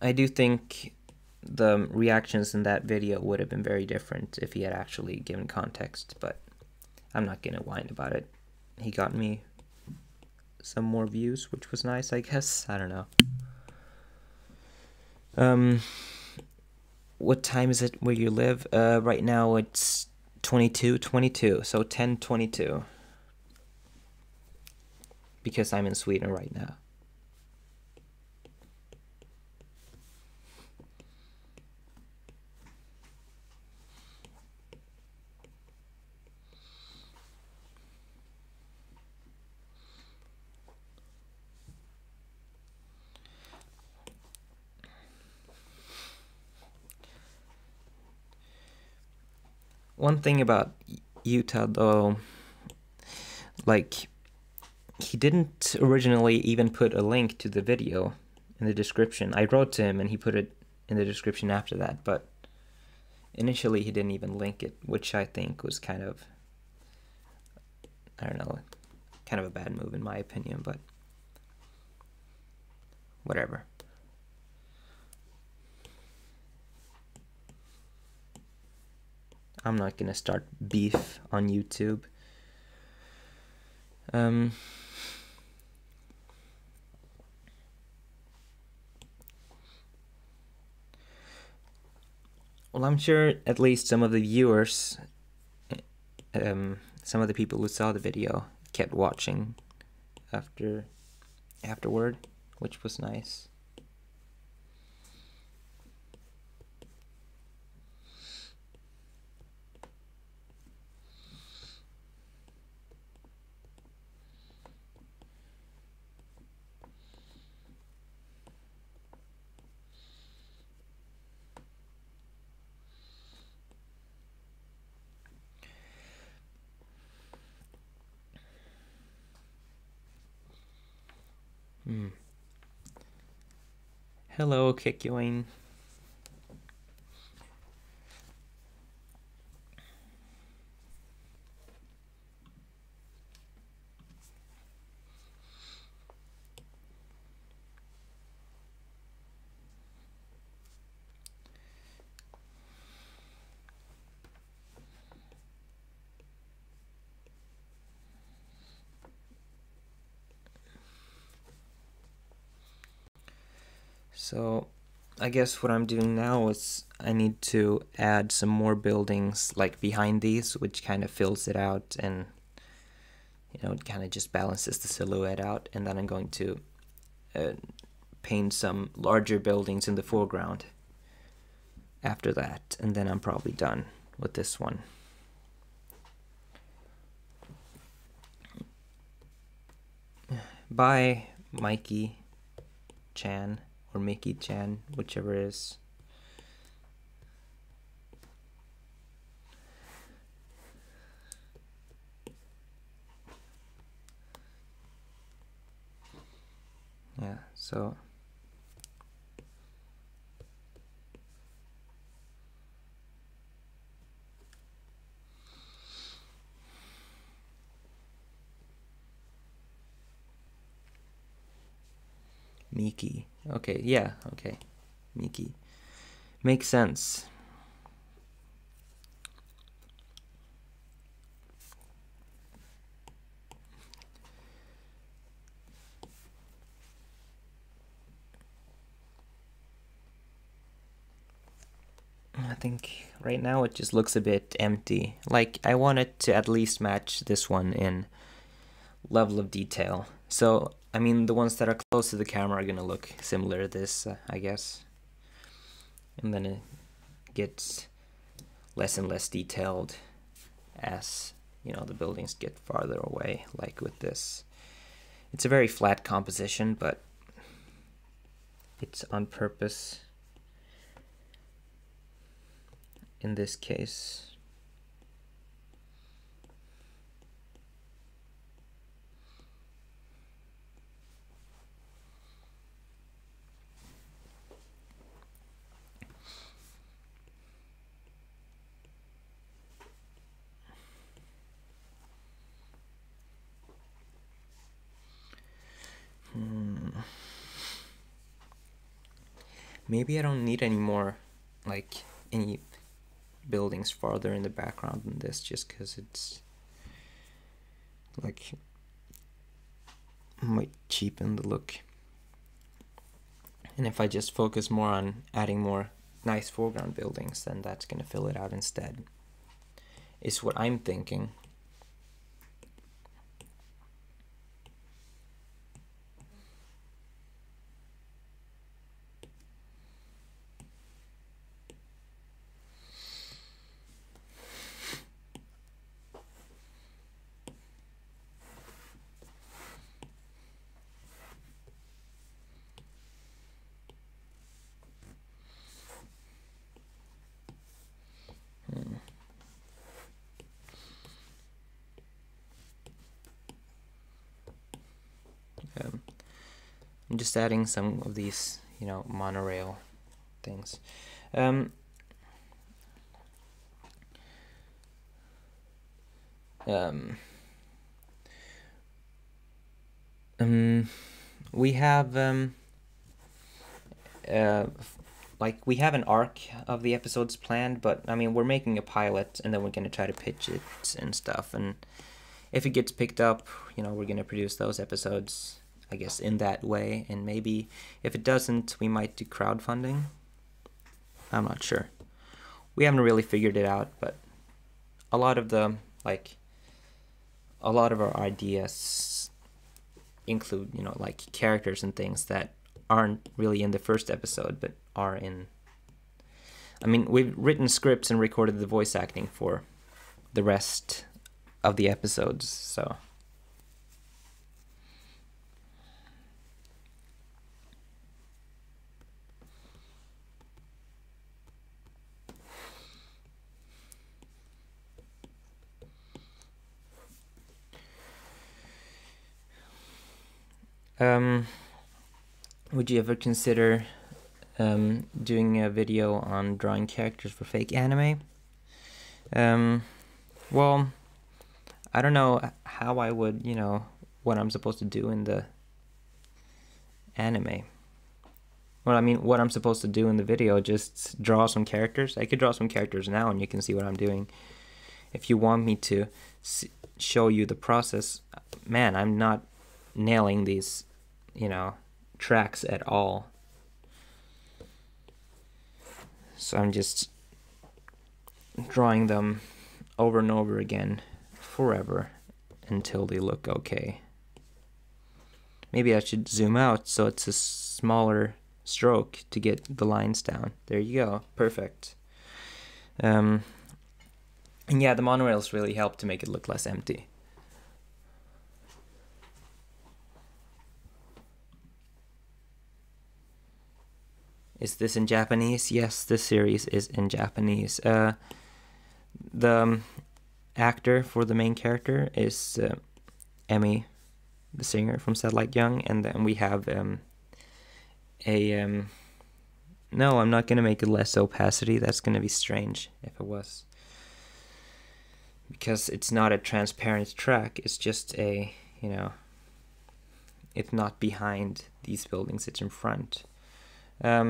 I do think the reactions in that video would have been very different if he had actually given context, but I'm not gonna whine about it. He got me some more views, which was nice, I guess. I don't know. What time is it where you live? Right now it's 22:22, so 10:22. Because I'm in Sweden right now. One thing about Utah, though, like, he didn't originally even put a link to the video in the description. I wrote to him and he put it in the description after that, but initially he didn't even link it, which I think was kind of, I don't know, kind of a bad move in my opinion, but whatever. I'm not gonna start beef on YouTube. Well, I'm sure at least some of the viewers, some of the people who saw the video kept watching afterward, which was nice. Hello, Kikyoin. So I guess what I'm doing now is I need to add some more buildings like behind these, which kind of fills it out, and it kind of just balances the silhouette out. And then I'm going to paint some larger buildings in the foreground after that, and then I'm probably done with this one. Bye, Mikey Chan, or Mickey Chan, whichever it is. Yeah, so Miki. Okay, yeah, okay. Miki. Makes sense. I think right now it just looks a bit empty. Like, I want it to at least match this one in level of detail. So, I mean, the ones that are close to the camera are gonna look similar to this, I guess. And then it gets less and less detailed as, you know, the buildings get farther away, like with this. It's a very flat composition, but it's on purpose in this case. Maybe I don't need any more, like, any buildings farther in the background than this, just because it's, like, might cheapen the look. And if I just focus more on adding more nice foreground buildings, then that's going to fill it out instead, is what I'm thinking. I'm just adding some of these, you know, monorail things. We have like, we have an arc of the episodes planned, but I mean, we're making a pilot and then we're gonna try to pitch it and stuff, and if it gets picked up, you know, we're gonna produce those episodes, I guess, in that way. And maybe if it doesn't, we might do crowdfunding. I'm not sure. We haven't really figured it out, but a lot of our ideas include, you know, like characters and things that aren't really in the first episode, but are in... I mean, we've written scripts and recorded the voice acting for the rest of the episodes, so... would you ever consider doing a video on drawing characters for fake anime? Well, I don't know how I would, you know, what I'm supposed to do in the anime. Well, I mean, what I'm supposed to do in the video, just draw some characters. I could draw some characters now and you can see what I'm doing. If you want me to show you the process, man, I'm not nailing these, you know, tracks at all. So I'm just drawing them over and over again forever until they look okay. Maybe I should zoom out so it's a smaller stroke to get the lines down. There you go, perfect. And yeah, the monorails really help to make it look less empty. Is this in Japanese? Yes, this series is in Japanese. The actor for the main character is Emmy, the singer from Satellite Young, and then we have no, I'm not gonna make it less opacity. That's gonna be strange if it was, because it's not a transparent track. It's just a, you know, it's not behind these buildings. It's in front. I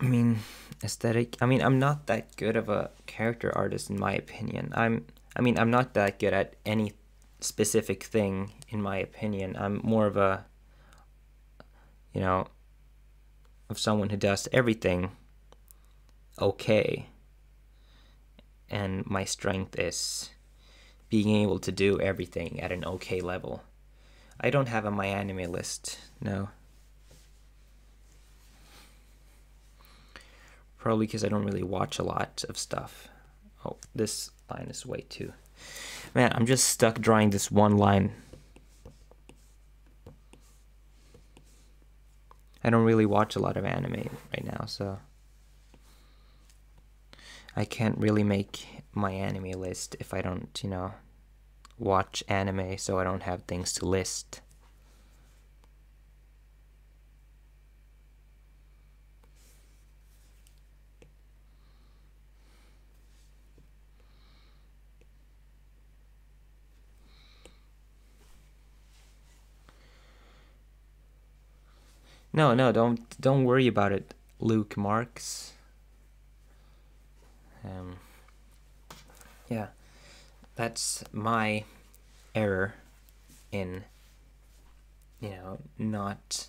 mean, aesthetic. I mean, I'm not that good of a character artist in my opinion. I'm not that good at any specific thing in my opinion. I'm more of a you know, of someone who does everything okay. And my strength is being able to do everything at an okay level. I don't have a my anime list, no. Probably because I don't really watch a lot of stuff. Oh, this line is way too... Man, I'm just stuck drawing this one line. I don't really watch a lot of anime right now, so I can't really make my anime list if I don't, you know, watch anime, so I don't have things to list. No, don't worry about it, Luke Marks. Yeah, that's my error in, you know, not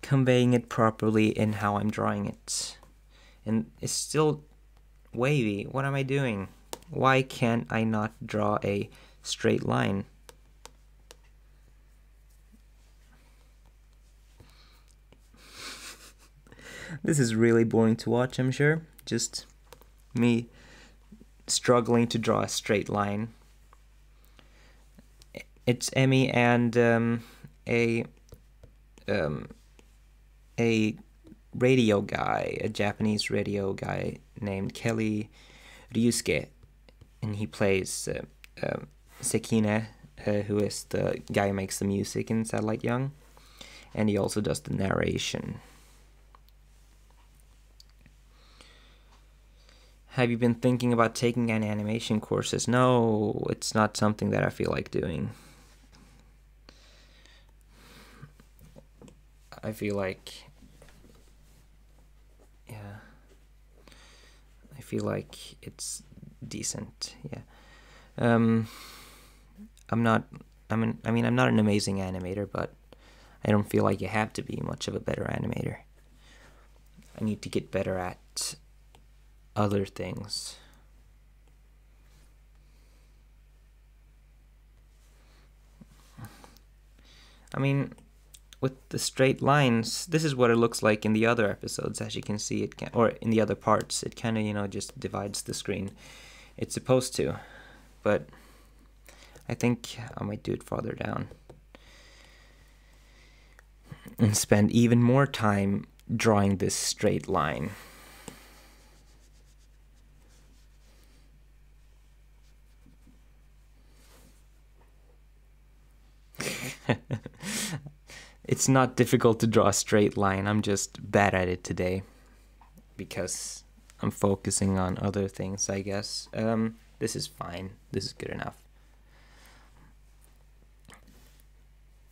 conveying it properly in how I'm drawing it. And it's still wavy. What am I doing? Why can't I not draw a straight line? This is really boring to watch, I'm sure. Just me struggling to draw a straight line. It's Emmy and a radio guy, a Japanese radio guy named Kelly Ryusuke, and he plays Sekine, who is the guy who makes the music in Satellite Young, and he also does the narration. Have you been thinking about taking any animation courses? No, it's not something that I feel like doing. I feel like, yeah, I feel like it's decent, yeah. I'm not an amazing animator, but I don't feel like you have to be much of a better animator. I need to get better at other things. I mean, with the straight lines, this is what it looks like in the other episodes. As you can see, it can, or in the other parts, it kind of, you know, just divides the screen. It's supposed to, but I think I might do it farther down and spend even more time drawing this straight line. It's not difficult to draw a straight line. I'm just bad at it today because I'm focusing on other things, I guess. This is fine. This is good enough.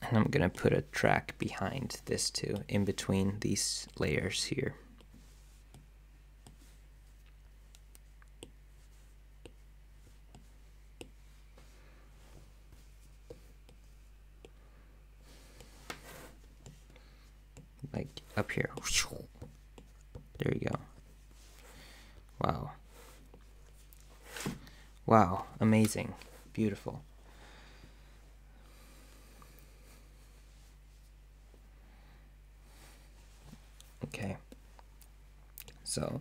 And I'm gonna put a track behind this too, in between these layers here. Like up here. There you go. Wow. Wow, amazing. Beautiful. Okay. So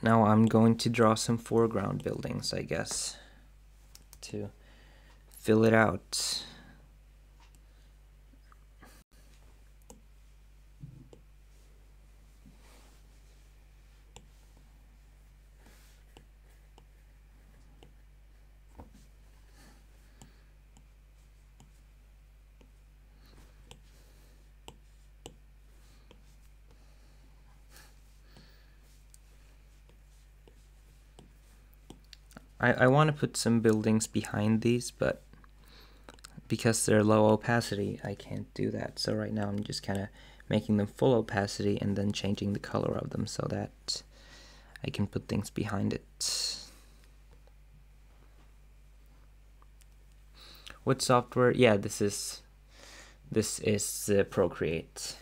now I'm going to draw some foreground buildings, I guess, to fill it out. I want to put some buildings behind these, but because they're low opacity, I can't do that. So right now I'm just kind of making them full opacity and then changing the color of them so that I can put things behind it. What software? Yeah, this is Procreate.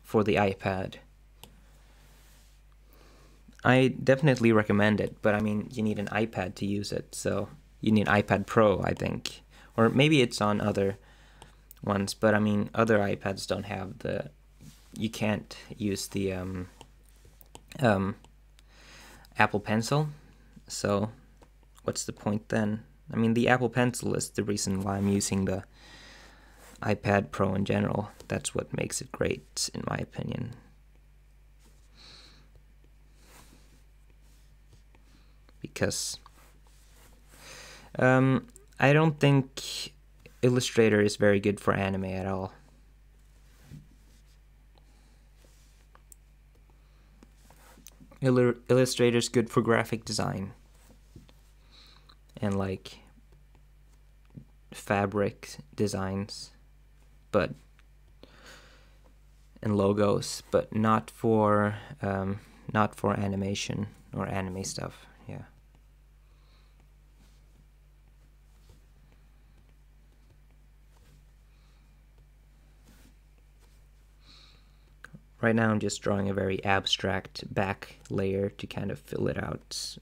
for the iPad. I definitely recommend it, but I mean, you need an iPad to use it, so you need iPad Pro, I think. Or maybe it's on other ones, but I mean, other iPads don't have the... You can't use the Apple Pencil, so what's the point then? I mean, the Apple Pencil is the reason why I'm using the iPad Pro in general. That's what makes it great, in my opinion. Because I don't think Illustrator is very good for anime at all. Illustrator is good for graphic design and like fabric designs, but and logos, but not for animation or anime stuff. Yeah. Right now I'm just drawing a very abstract back layer to kind of fill it out.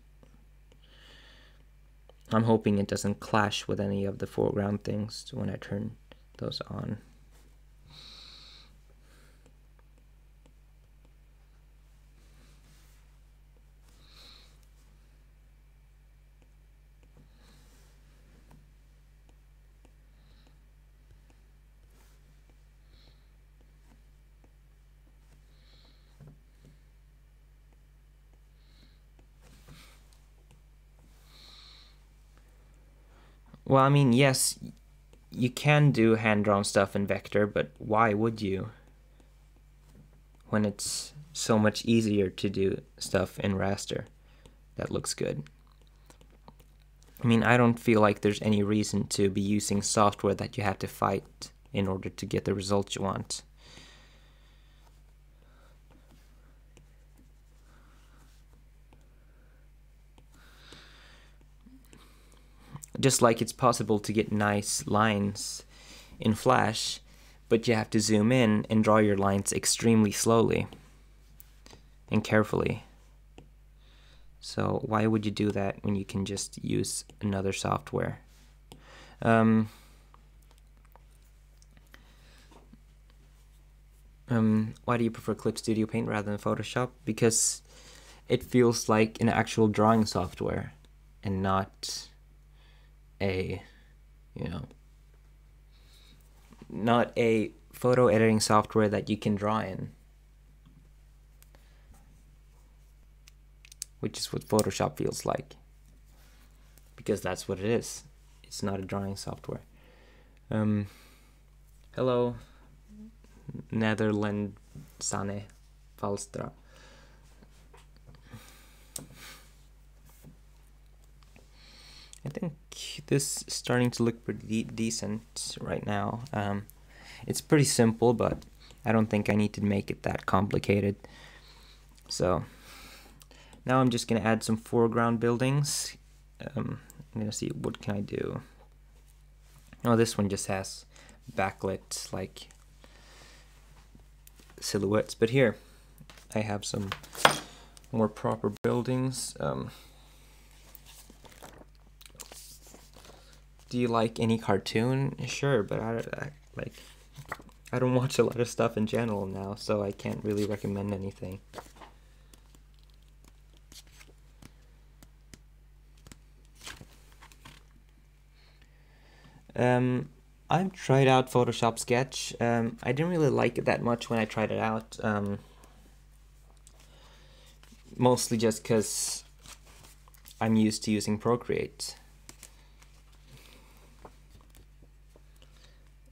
I'm hoping it doesn't clash with any of the foreground things when I turn those on. Well, I mean, yes, you can do hand-drawn stuff in Vector, but why would you? When it's so much easier to do stuff in raster that looks good. I mean, I don't feel like there's any reason to be using software that you have to fight in order to get the results you want. Just like it's possible to get nice lines in Flash, but you have to zoom in and draw your lines extremely slowly and carefully. So why would you do that when you can just use another software? Why do you prefer Clip Studio Paint rather than Photoshop? Because it feels like an actual drawing software and not a, not a photo editing software that you can draw in, which is what Photoshop feels like, because that's what it is. It's not a drawing software. Hello, Netherland Sane Falstra. I think this is starting to look pretty decent right now. It's pretty simple, but I don't think I need to make it that complicated. So now I'm just gonna add some foreground buildings. I'm gonna see what can I do. Oh, this one just has backlit like silhouettes, but here I have some more proper buildings. Do you like any cartoon? Sure, but I don't watch a lot of stuff in general now, so I can't really recommend anything. I've tried out Photoshop Sketch. I didn't really like it that much when I tried it out. Mostly just because I'm used to using Procreate.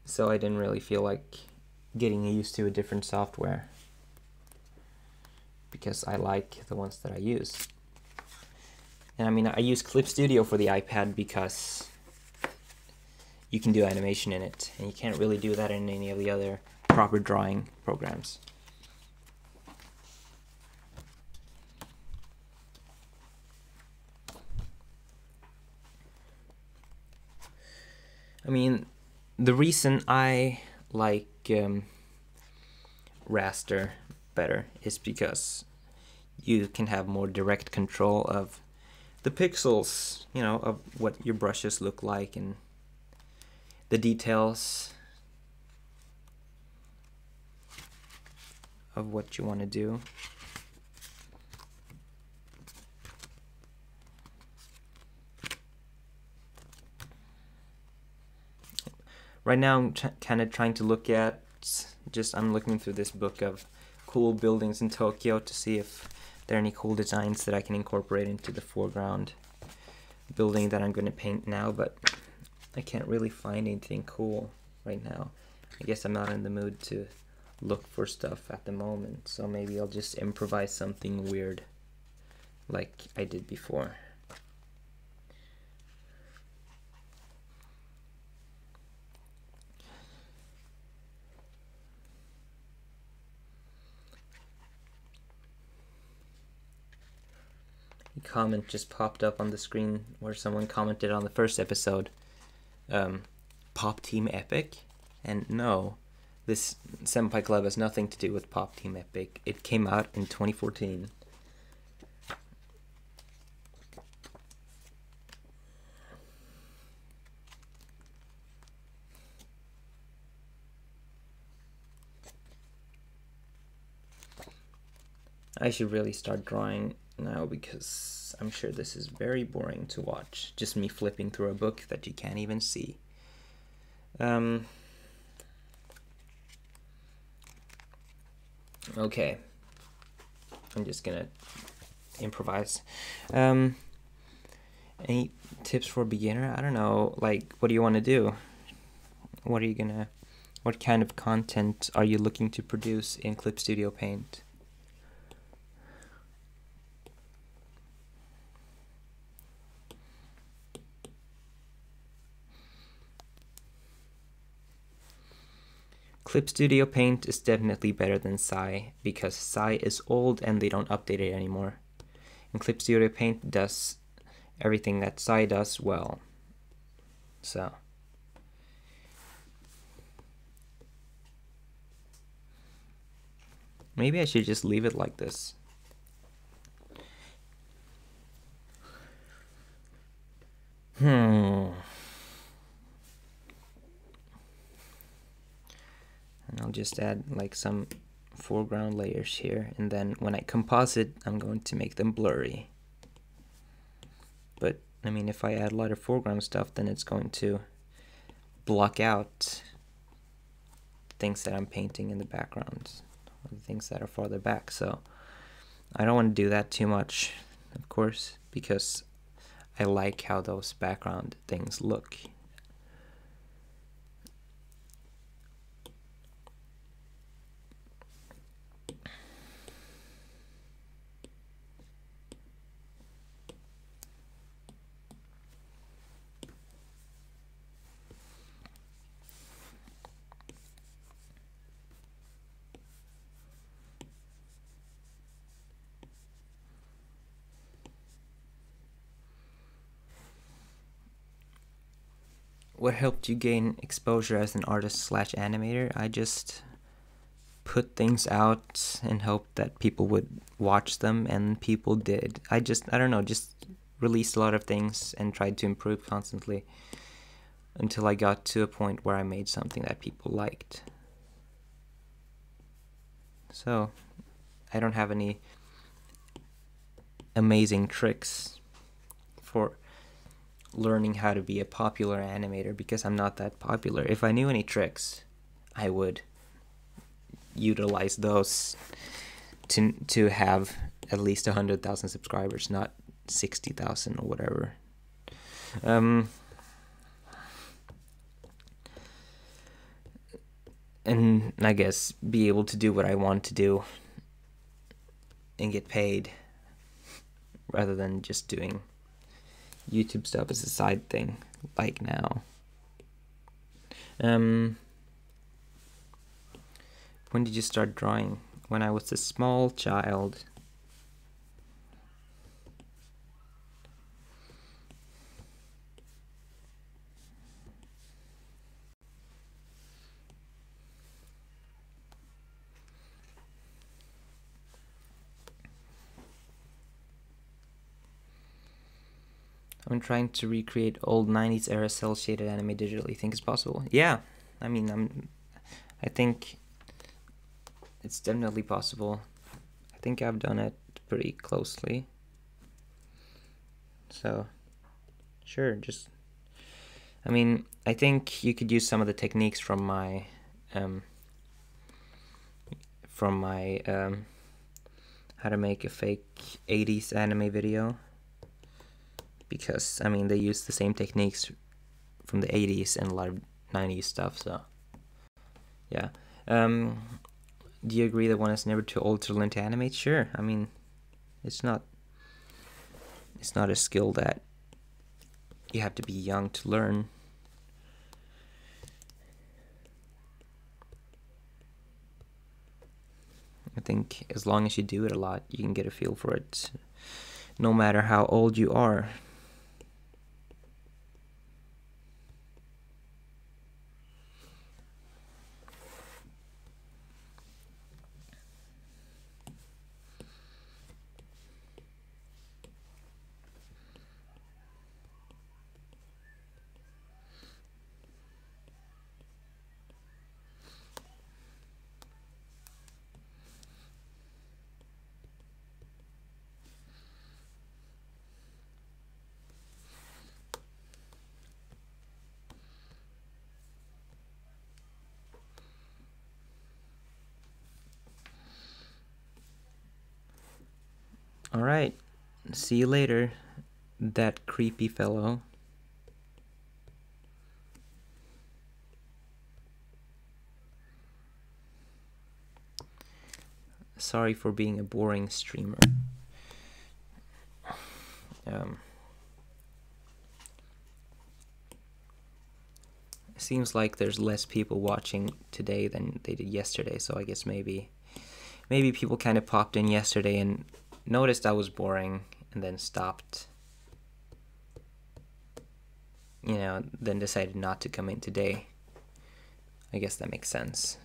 So I didn't really feel like getting used to a different software, because I like the ones that I use. And I mean, I use Clip Studio for the iPad because you can do animation in it, and you can't really do that in any of the other proper drawing programs. I mean, the reason I like raster better is because you can have more direct control of the pixels, you know, of what your brushes look like and the details of what you want to do. Right now I'm kind of trying to look at, I'm looking through this book of cool buildings in Tokyo to see if there are any cool designs that I can incorporate into the foreground building that I'm going to paint now, but I can't really find anything cool right now. I guess I'm not in the mood to look for stuff at the moment, so maybe I'll just improvise something weird like I did before. A comment just popped up on the screen where someone commented on the first episode, Pop Team Epic, and no, this Senpai Club has nothing to do with Pop Team Epic. It came out in 2014. I should really start drawing now because I'm sure this is very boring to watch. Just me flipping through a book that you can't even see. Okay. I'm just gonna improvise. Any tips for a beginner? I don't know, like, what do you want to do? What kind of content are you looking to produce in Clip Studio Paint? Clip Studio Paint is definitely better than Sai because Sai is old and they don't update it anymore. And Clip Studio Paint does everything that Sai does well. So maybe I should just leave it like this. And I'll just add like some foreground layers here, and then when I composite, I'm going to make them blurry. But I mean, if I add a lot of foreground stuff, then it's going to block out things that I'm painting in the background, or the things that are farther back. So I don't want to do that too much, of course, because I like how those background things look. What helped you gain exposure as an artist slash animator? I just put things out and hoped that people would watch them, and people did. I don't know, just released a lot of things and tried to improve constantly until I got to a point where I made something that people liked. So I don't have any amazing tricks for learning how to be a popular animator because I'm not that popular. If I knew any tricks, I would utilize those to have at least 100,000 subscribers, not 60,000 or whatever. And I guess be able to do what I want to do and get paid rather than just doing YouTube stuff as a side thing like now. When did you start drawing? When I was a small child. when trying to recreate old 90s era cell shaded anime digitally, think it's possible? Yeah, I mean, I think it's definitely possible. I think I've done it pretty closely. So, sure, just, I mean, I think you could use some of the techniques from my how to make a fake 80s anime video, because I mean they use the same techniques from the 80s and a lot of 90s stuff. So yeah. Do you agree that one is never too old to learn to animate? Sure. I mean, it's not a skill that you have to be young to learn. I think as long as you do it a lot, you can get a feel for it, no matter how old you are. Alright, see you later, that creepy fellow. Sorry for being a boring streamer. Seems like there's less people watching today than they did yesterday, so I guess maybe people kind of popped in yesterday and noticed I was boring and then stopped, then decided not to come in today. I guess that makes sense.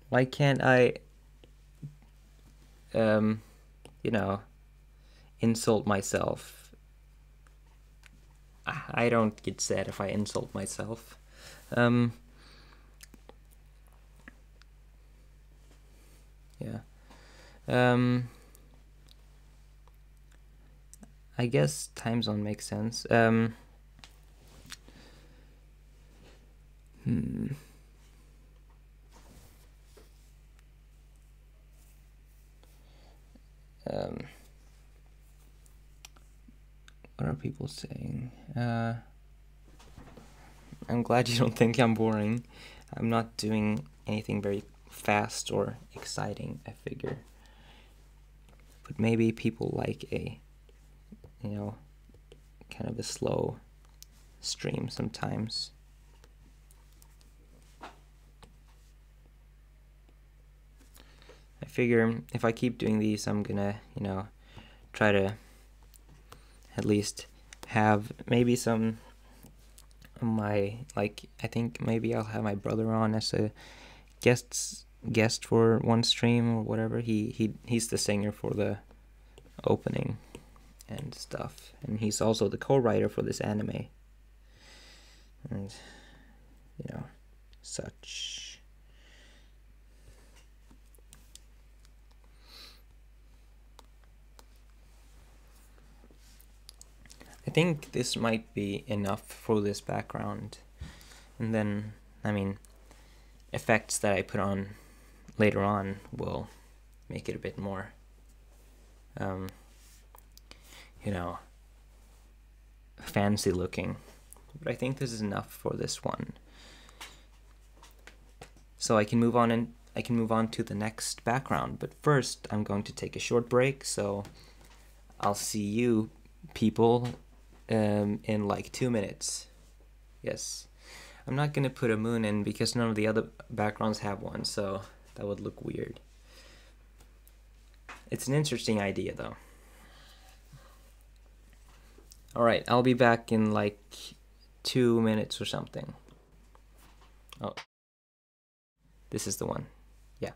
Why can't I, insult myself? I don't get sad if I insult myself. Yeah. I guess time zone makes sense. What are people saying? I'm glad you don't think I'm boring. I'm not doing anything very fast or exciting, I figure. But maybe people like a, kind of a slow stream sometimes. I figure if I keep doing these, I'm gonna, try to at least have maybe some of my, I think maybe I'll have my brother on as a guest for one stream or whatever. He's the singer for the opening and stuff, and he's also the co-writer for this anime, and such. I think this might be enough for this background, and then, effects that I put on later on will make it a bit more, fancy looking. But I think this is enough for this one. So I can move on and I can move on to the next background. But first, I'm going to take a short break, so I'll see you people in like 2 minutes. Yes. I'm not going to put a moon in because none of the other backgrounds have one, so that would look weird. It's an interesting idea, though. Alright, I'll be back in like 2 minutes or something. Oh, this is the one. Yeah.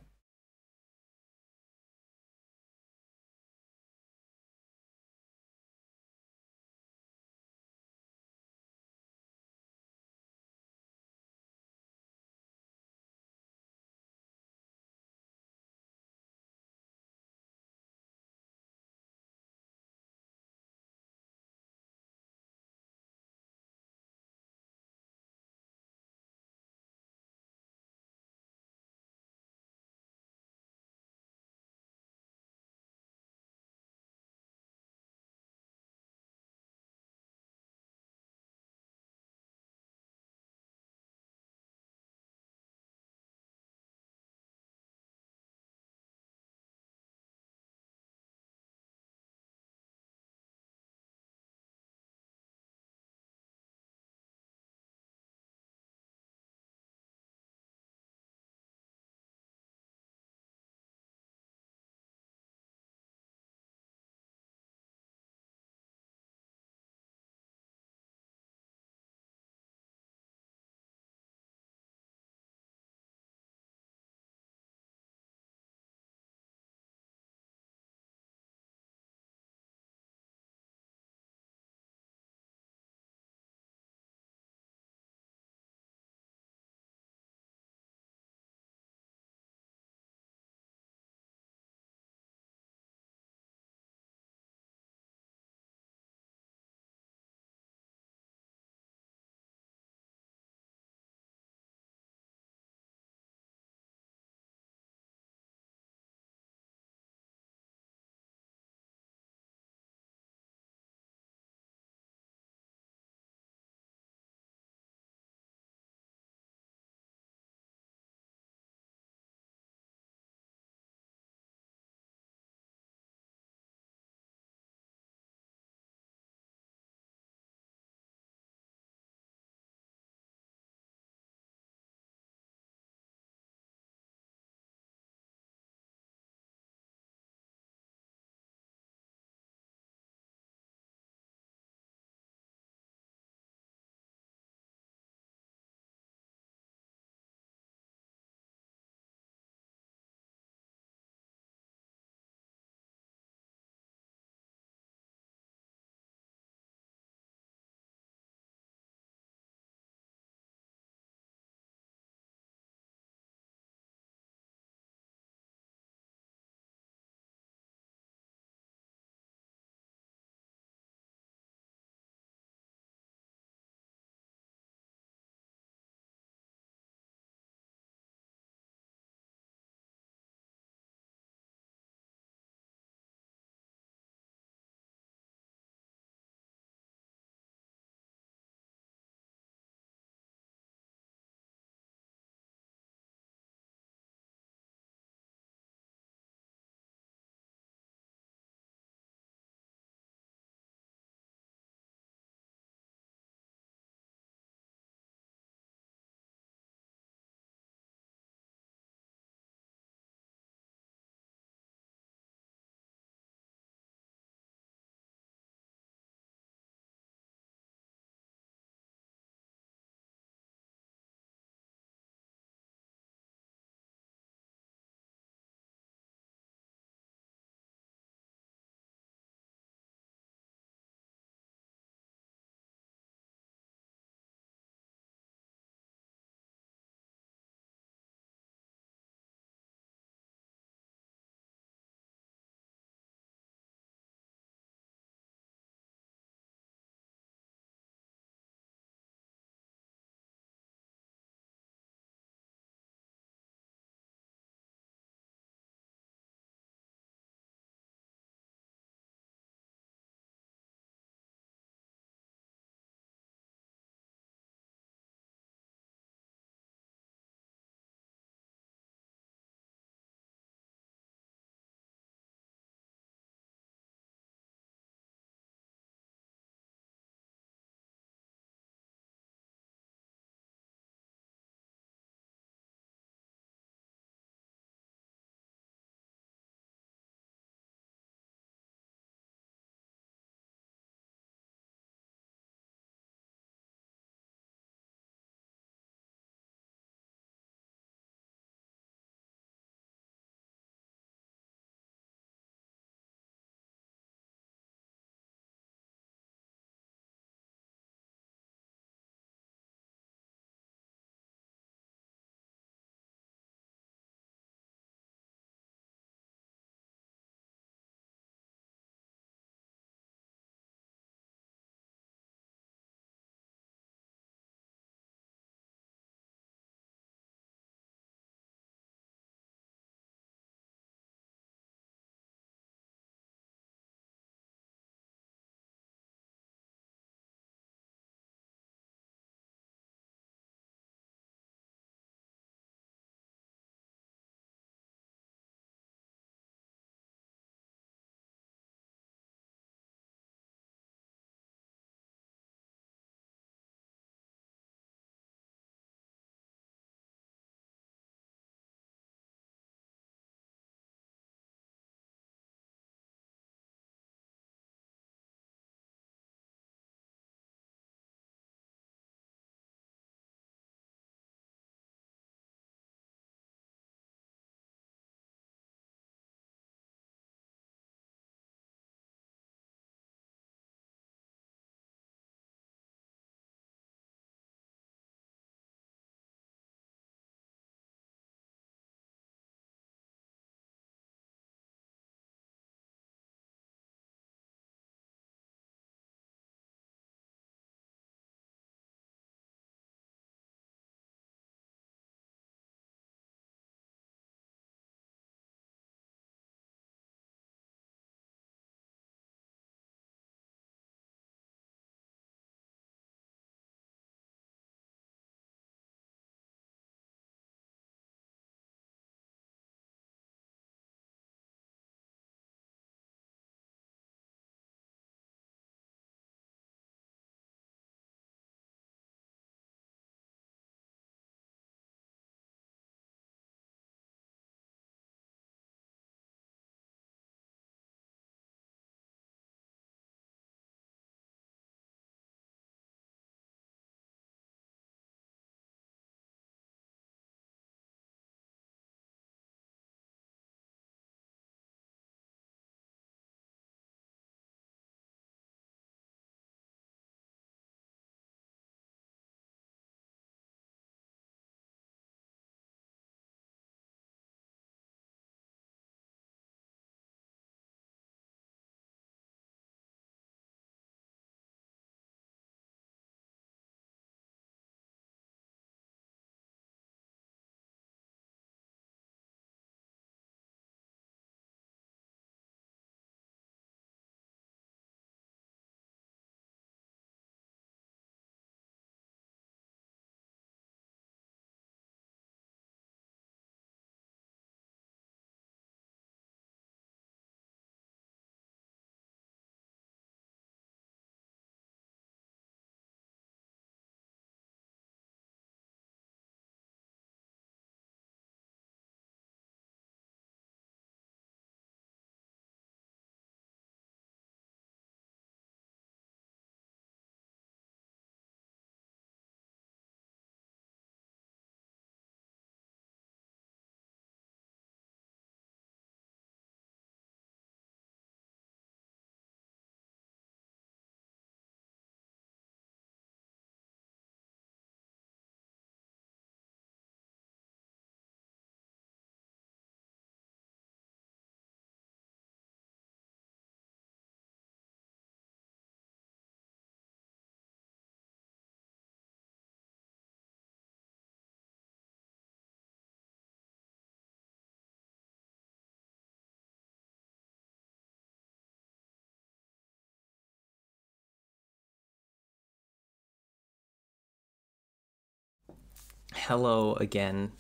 Hello again.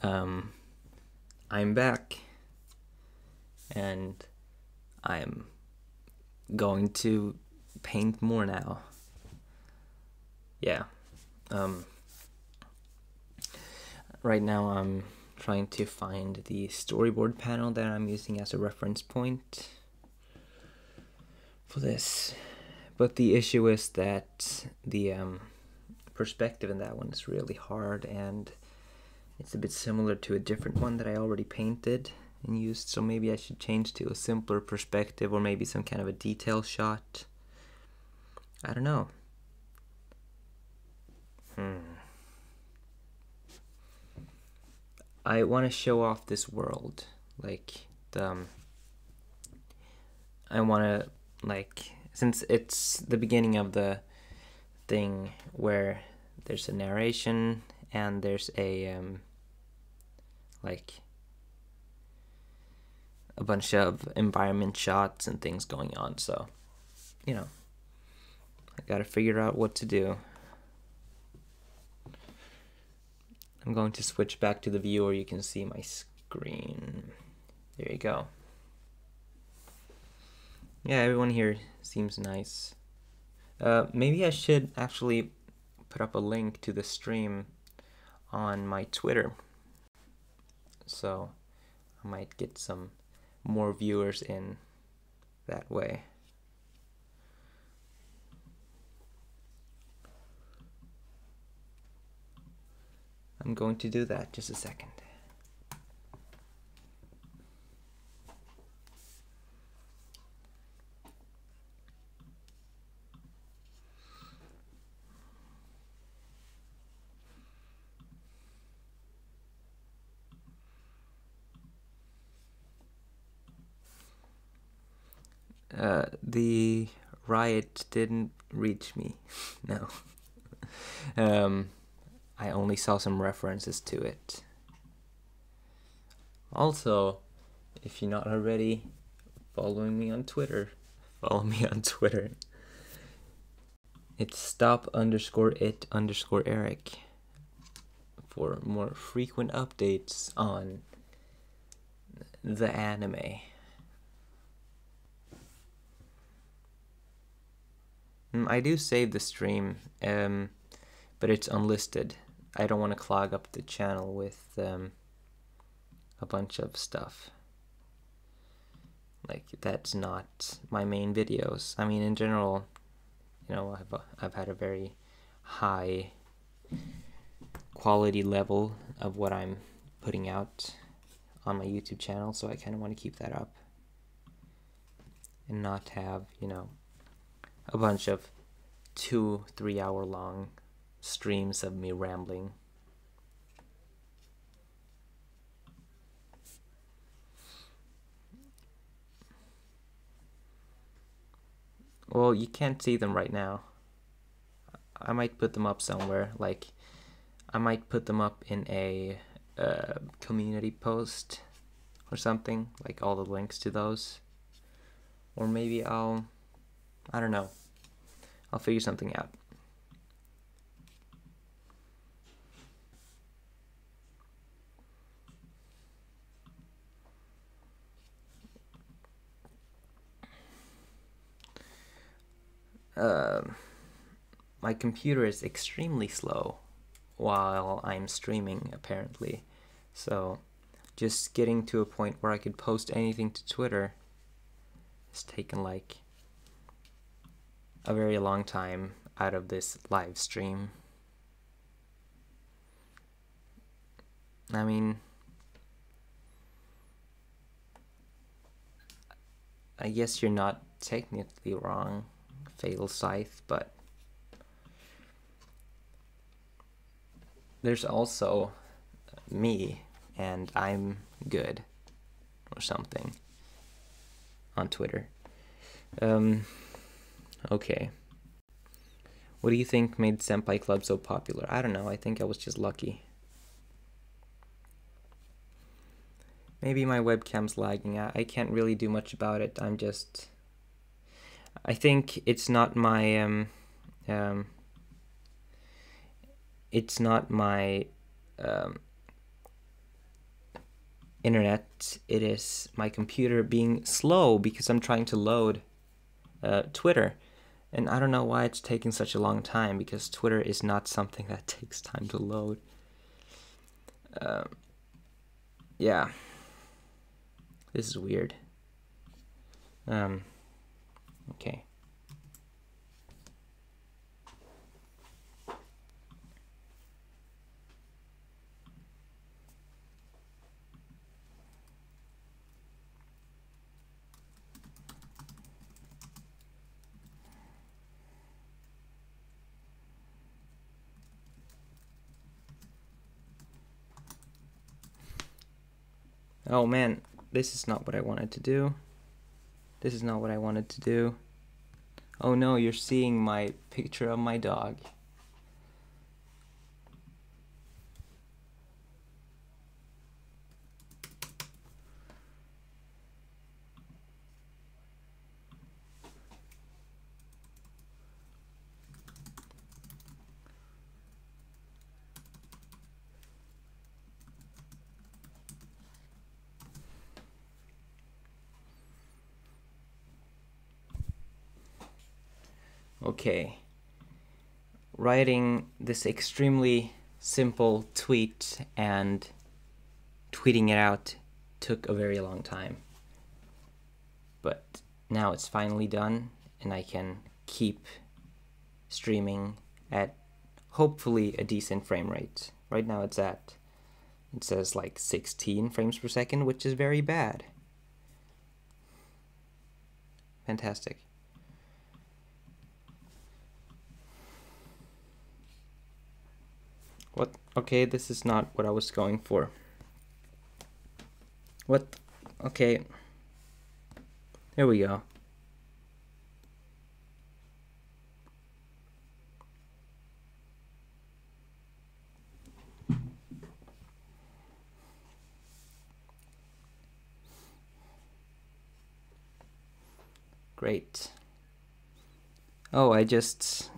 I'm back, and I'm going to paint more now. Yeah. Um, right now I'm trying to find the storyboard panel that I'm using as a reference point for this. But the issue is that the perspective in that one is really hard, and it's a bit similar to a different one that I already painted and used, so maybe I should change to a simpler perspective, or maybe some kind of a detail shot. I don't know. I want to show off this world, like I want to, like, since it's the beginning of the thing where there's a narration and there's a like a bunch of environment shots and things going on, so I gotta figure out what to do. I'm going to switch back to the view where you can see my screen. There you go. Yeah, everyone here seems nice. Maybe I should actually put up a link to the stream on my Twitter, so I might get some more viewers in that way. I'm going to do that. Just a second. The riot didn't reach me. No. I only saw some references to it. Also, if you're not already following me on Twitter, follow me on Twitter. It's stop_it_Eric for more frequent updates on the anime. I do save the stream, but it's unlisted. I don't want to clog up the channel with a bunch of stuff. Like, that's not my main videos. I mean, in general, I've had a very high quality level of what I'm putting out on my YouTube channel, so I kind of want to keep that up and not have, a bunch of 2-3 hour long streams of me rambling. Well, you can't see them right now. I might put them up somewhere, like I might put them up in a community post or something, like all the links to those. Or maybe I don't know, I'll figure something out. My computer is extremely slow while I'm streaming, apparently. So just getting to a point where I could post anything to Twitter has taken like a very long time out of this live stream. I mean, I guess you're not technically wrong, Fatal Scythe, but there's also me, and I'm good, or something, on Twitter. Okay. What do you think made Senpai Club so popular? I don't know, I think I was just lucky. Maybe my webcam's lagging. I can't really do much about it. I think it's not my it's not my internet, it is my computer being slow because I'm trying to load Twitter. And I don't know why it's taking such a long time, because Twitter is not something that takes time to load. Yeah. This is weird. Okay. Oh man, this is not what I wanted to do. This is not what I wanted to do. Oh no, you're seeing my picture of my dog. Okay. Writing this extremely simple tweet and tweeting it out took a very long time. But now it's finally done, and I can keep streaming at hopefully a decent frame rate. Right now it says like 16 frames per second, which is very bad. Fantastic. What? Okay, this is not what I was going for. What? Okay. There we go. Great. Oh, I just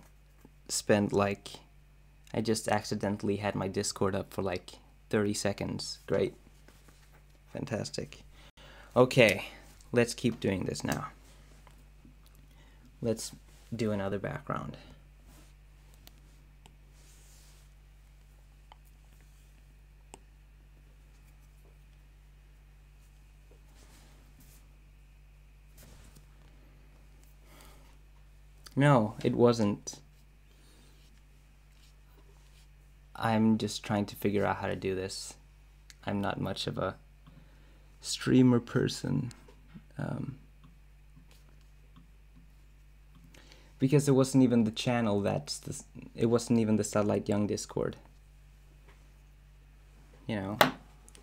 accidentally had my Discord up for like 30 seconds. Great. Fantastic. Okay, let's keep doing this now. Let's do another background. No, it wasn't. I'm just trying to figure out how to do this. I'm not much of a streamer person. Because it wasn't even the channel it wasn't even the Satellite Young Discord. You know?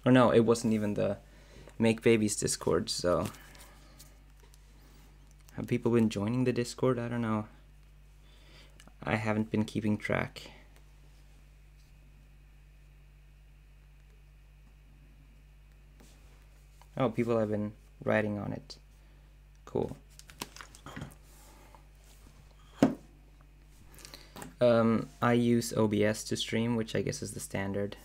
Or no, it wasn't even the makebabi.es Discord, so... Have people been joining the Discord? I don't know. I haven't been keeping track. Oh, people have been writing on it. Cool. I use OBS to stream, which I guess is the standard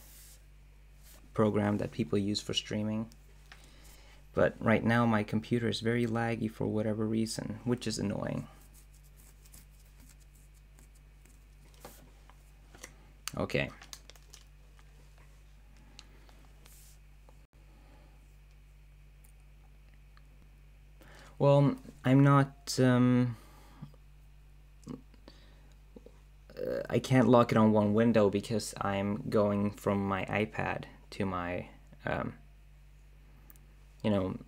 program that people use for streaming. But right now my computer is very laggy for whatever reason, which is annoying. Okay. Well, I'm not... I can't lock it on one window because I'm going from my iPad to my...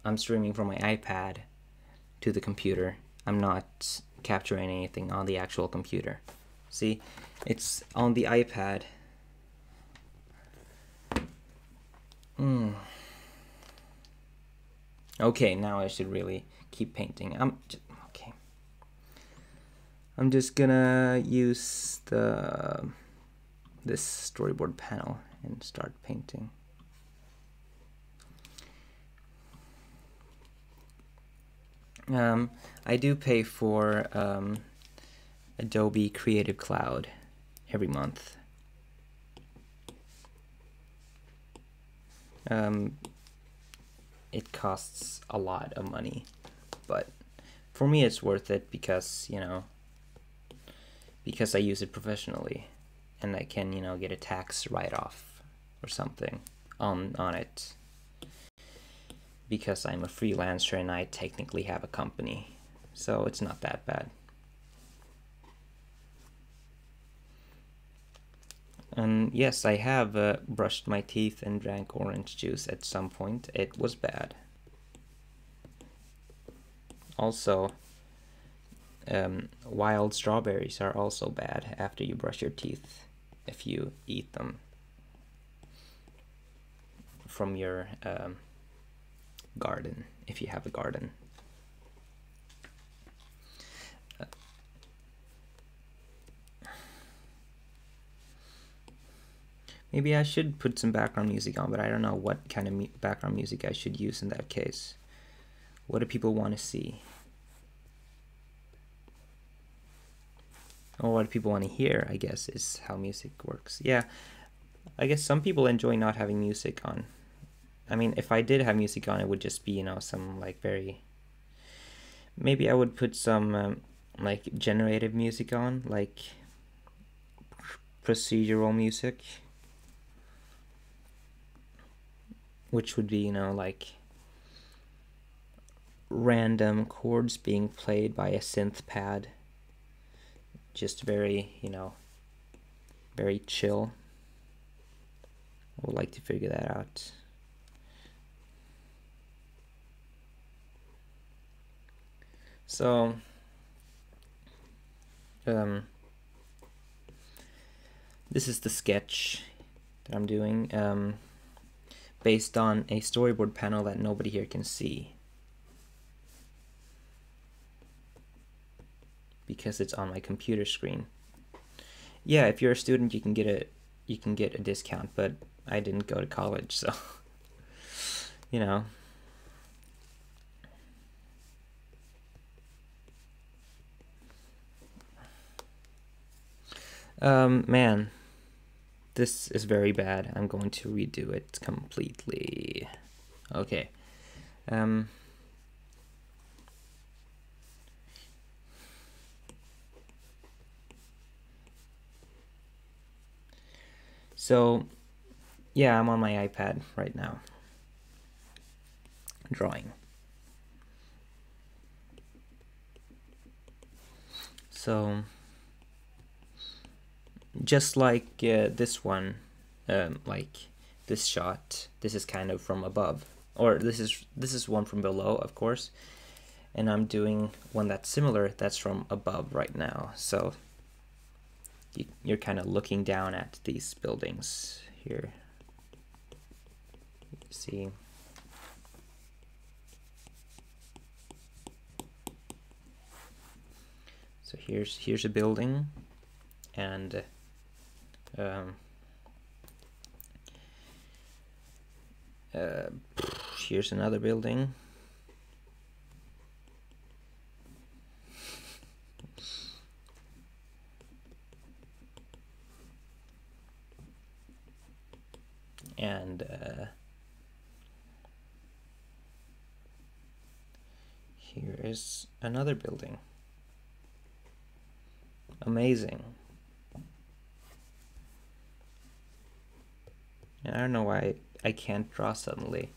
I'm streaming from my iPad to the computer. I'm not capturing anything on the actual computer. See, it's on the iPad. Okay, now I should really keep painting. Okay. I'm just gonna use this storyboard panel and start painting. I do pay for Adobe Creative Cloud every month. It costs a lot of money, but for me it's worth it because, because I use it professionally, and I can, get a tax write-off or something on it, because I'm a freelancer and I technically have a company, so it's not that bad. And yes, I have brushed my teeth and drank orange juice at some point. It was bad. Also, wild strawberries are also bad after you brush your teeth, if you eat them from your garden, if you have a garden. Maybe I should put some background music on, but I don't know what kind of background music I should use in that case. What do people want to see? Or what do people want to hear, I guess, is how music works. Yeah, I guess some people enjoy not having music on. I mean, if I did have music on, it would just be, some like very... Maybe I would put some like generative music on, like procedural music, which would be, like random chords being played by a synth pad. Just very, very chill. I would like to figure that out. So, this is the sketch that I'm doing, based on a storyboard panel that nobody here can see, because it's on my computer screen. Yeah, if you're a student, you can get a discount, but I didn't go to college, so man, this is very bad. I'm going to redo it completely. Okay. So, yeah, I'm on my iPad right now, drawing. So, just like this one, like this shot, this is kind of from above, or this is one from below, of course, and I'm doing one that's similar, that's from above right now. So you're kind of looking down at these buildings here. See, so here's a building, and here's another building. And here is another building. Amazing. And I don't know why I can't draw suddenly.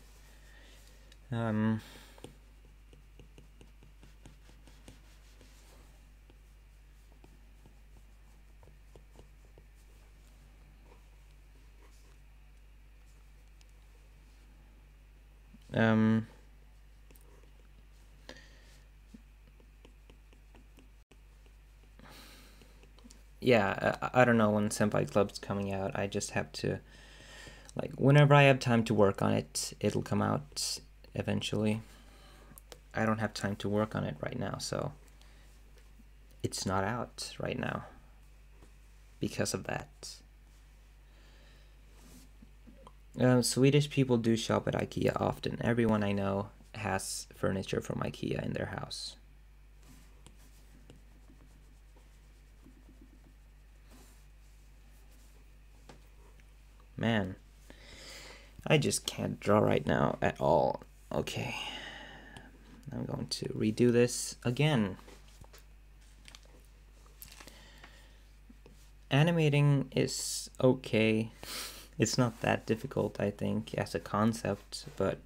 Yeah, I don't know when Senpai Club's coming out. I just have to, like, whenever I have time to work on it, it'll come out eventually. I don't have time to work on it right now, so it's not out right now because of that. Swedish people do shop at IKEA often. Everyone I know has furniture from IKEA in their house. Man, I just can't draw right now at all. Okay. I'm going to redo this again. Animating is okay. It's not that difficult, I think, as a concept, but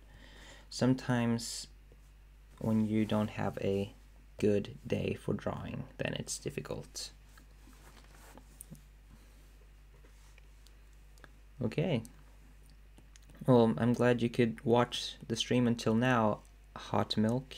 sometimes when you don't have a good day for drawing, then it's difficult. Okay. Well, I'm glad you could watch the stream until now, Hot Milk.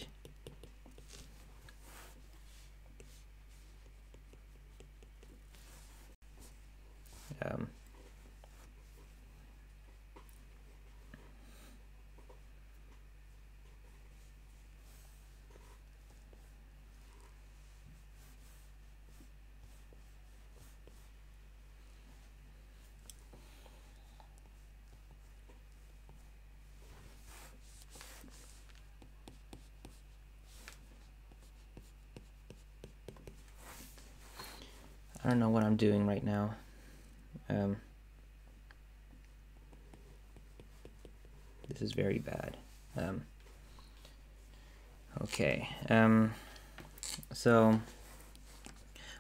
I don't know what I'm doing right now. This is very bad. Okay. So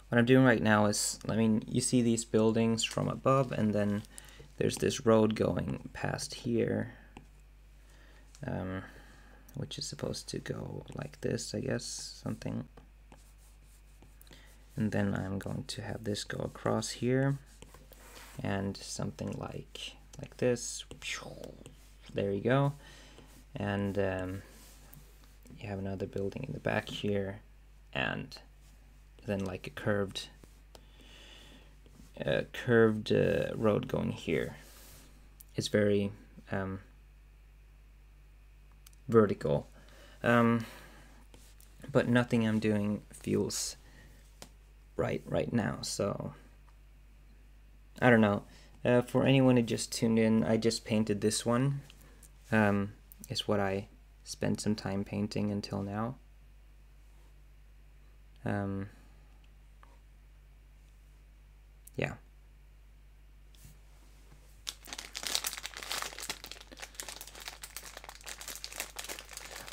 what I'm doing right now is, I mean, you see these buildings from above, and then there's this road going past here, which is supposed to go like this, I guess, something. And then I'm going to have this go across here, and something like this. There you go. And you have another building in the back here, and then like a curved road going here. It's very vertical, but nothing I'm doing feels right now, so I don't know. For anyone who just tuned in, I just painted this one. Is what I spent some time painting until now. Yeah.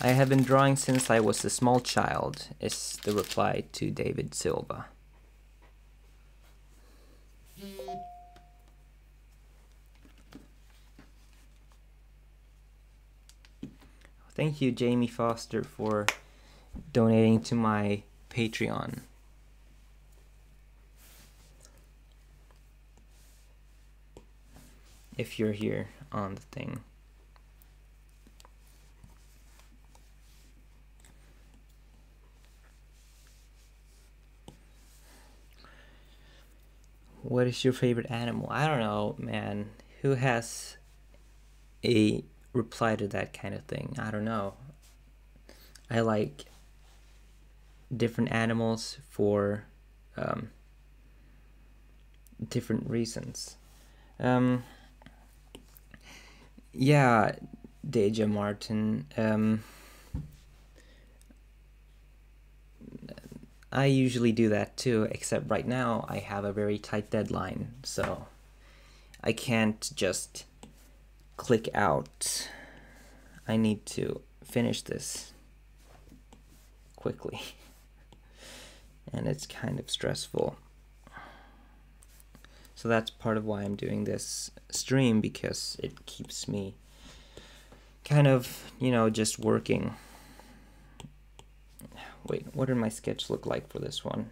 I have been drawing since I was a small child, is the reply to David Silva. Thank you, Jamie Foster, for donating to my Patreon. If you're here on the thing. What is your favorite animal? I don't know, man. Who has a reply to that kind of thing? I don't know. I like different animals for different reasons. Yeah, Deja Martin. I usually do that too, except right now I have a very tight deadline, so I can't just click out. I need to finish this quickly, and it's kind of stressful. So that's part of why I'm doing this stream, because it keeps me kind of, you know, just working. Wait, what did my sketch look like for this one?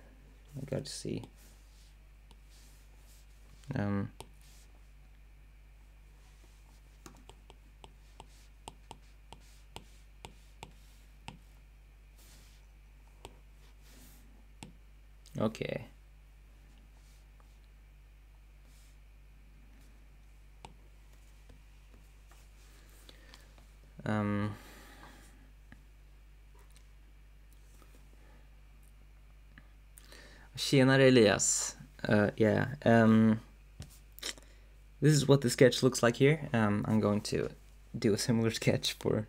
I got to see. Okay. Tjenare Elias. Yeah. This is what the sketch looks like here. I'm going to do a similar sketch for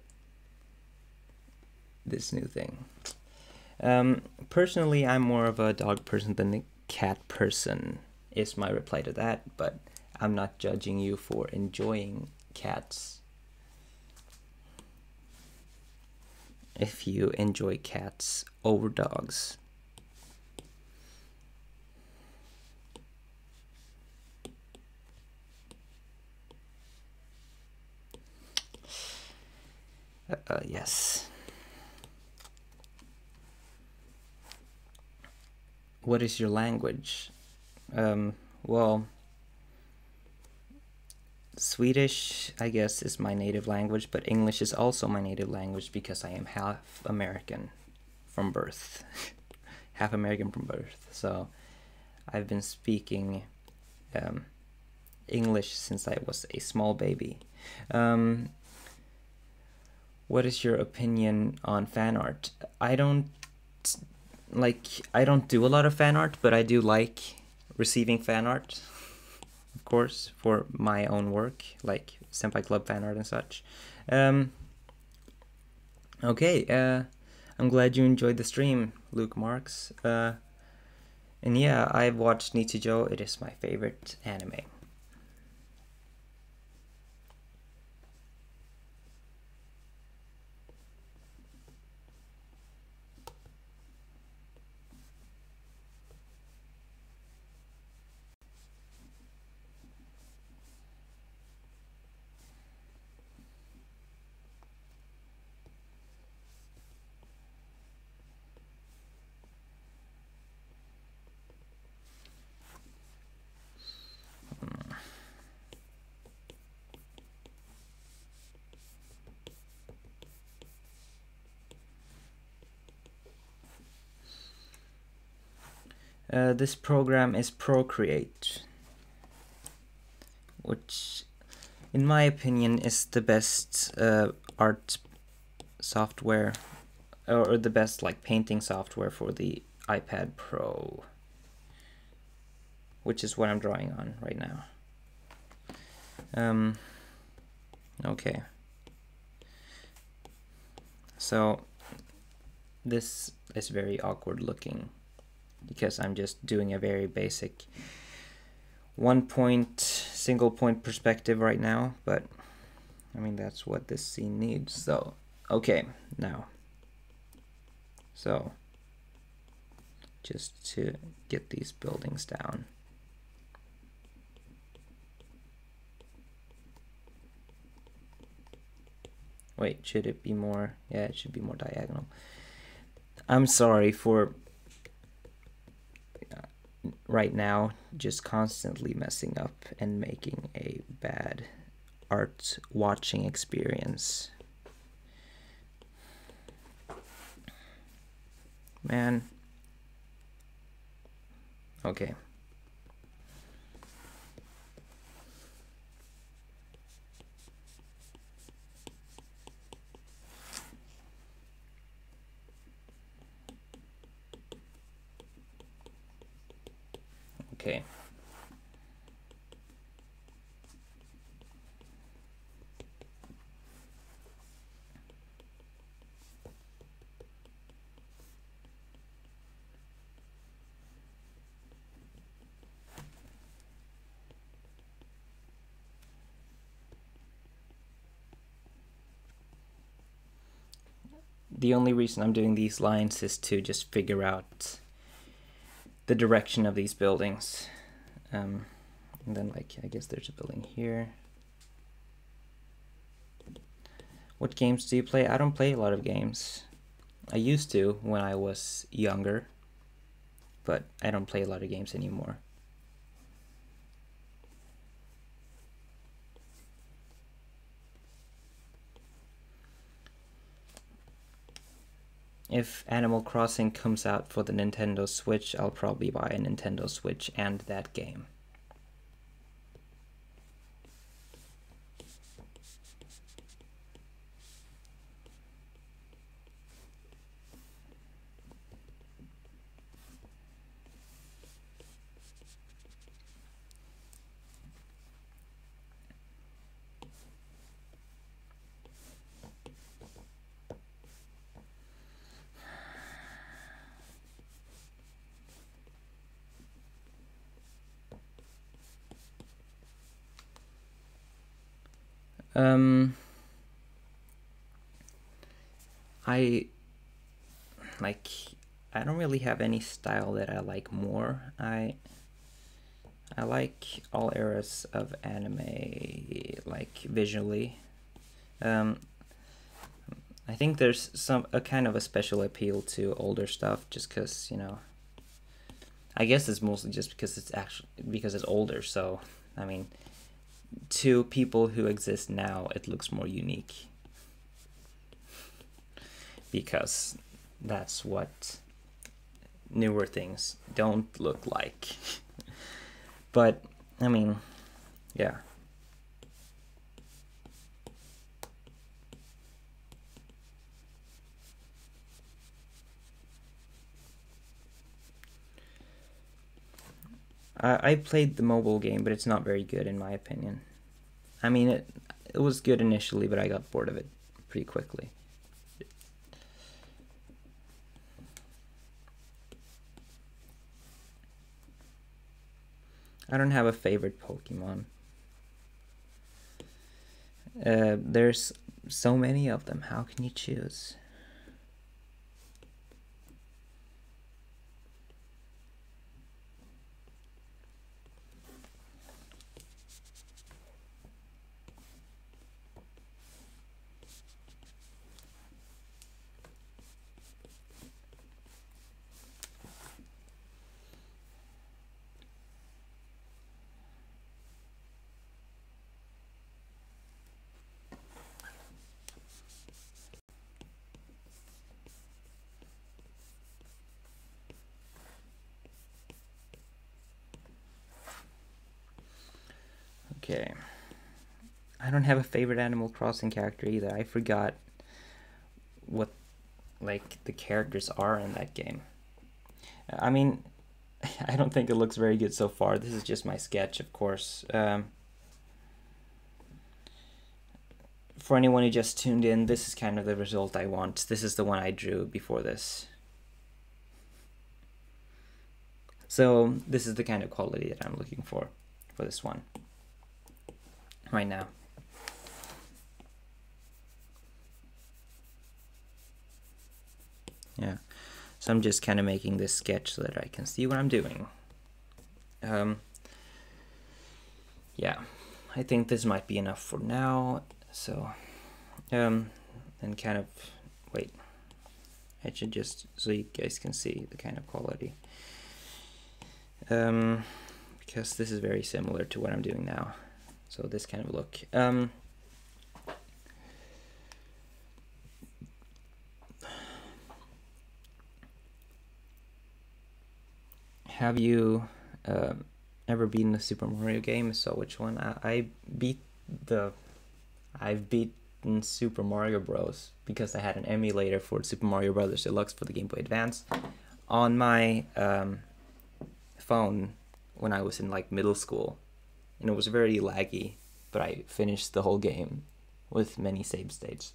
this new thing. Personally, I'm more of a dog person than a cat person, is my reply to that, but I'm not judging you for enjoying cats. If you enjoy cats over dogs. Yes. What is your language? Well, Swedish, I guess, is my native language, but English is also my native language because I am half American from birth. Half American from birth. So I've been speaking English since I was a small baby. What is your opinion on fan art? I don't do a lot of fan art, but I do like receiving fan art, of course, for my own work, like Senpai Club fan art and such. Okay, I'm glad you enjoyed the stream, Luke Marks. And yeah, I've watched Nichijou. It is my favorite anime. This program is Procreate, which, in my opinion, is the best art software, or the best like painting software for the iPad Pro, which is what I'm drawing on right now. Okay. So this is very awkward looking because I'm just doing a very basic single point perspective right now, but I mean that's what this scene needs. So okay, now, so just to get these buildings down. Wait, should it be more? Yeah, it should be more diagonal. I'm sorry for right now just constantly messing up and making a bad art watching experience. Man. Okay. Okay. The only reason I'm doing these lines is to just figure out the direction of these buildings. And then, like, I guess there's a building here. What games do you play? I don't play a lot of games. I used to when I was younger, but I don't play a lot of games anymore. If Animal Crossing comes out for the Nintendo Switch, I'll probably buy a Nintendo Switch and that game. Um, I like. I don't really have any style that I like more. I like all eras of anime, like visually. Um, I think there's a kind of a special appeal to older stuff, just because, you know. I guess it's mostly just because it's older. So, I mean, to people who exist now, it looks more unique because that's what newer things don't look like. But I mean, yeah. I played the mobile game, but it's not very good in my opinion. I mean, it was good initially, but I got bored of it pretty quickly. I don't have a favorite Pokemon. There's so many of them. How can you choose? Okay. I don't have a favorite Animal Crossing character either. I forgot what like the characters are in that game. I mean, I don't think it looks very good so far. This is just my sketch, of course. For anyone who just tuned in, this is kind of the result I want. This is the one I drew before this. So this is the kind of quality that I'm looking for this one right now. Yeah, so I'm just kind of making this sketch so that I can see what I'm doing. Yeah, I think this might be enough for now. So, and kind of, wait, I should just, so you guys can see the kind of quality. Because this is very similar to what I'm doing now. So this kind of look. Have you ever beaten the Super Mario game? So which one? I've beaten Super Mario Bros. Because I had an emulator for Super Mario Brothers Deluxe for the Game Boy Advance on my phone when I was in like middle school, and it was very laggy, but I finished the whole game with many save states.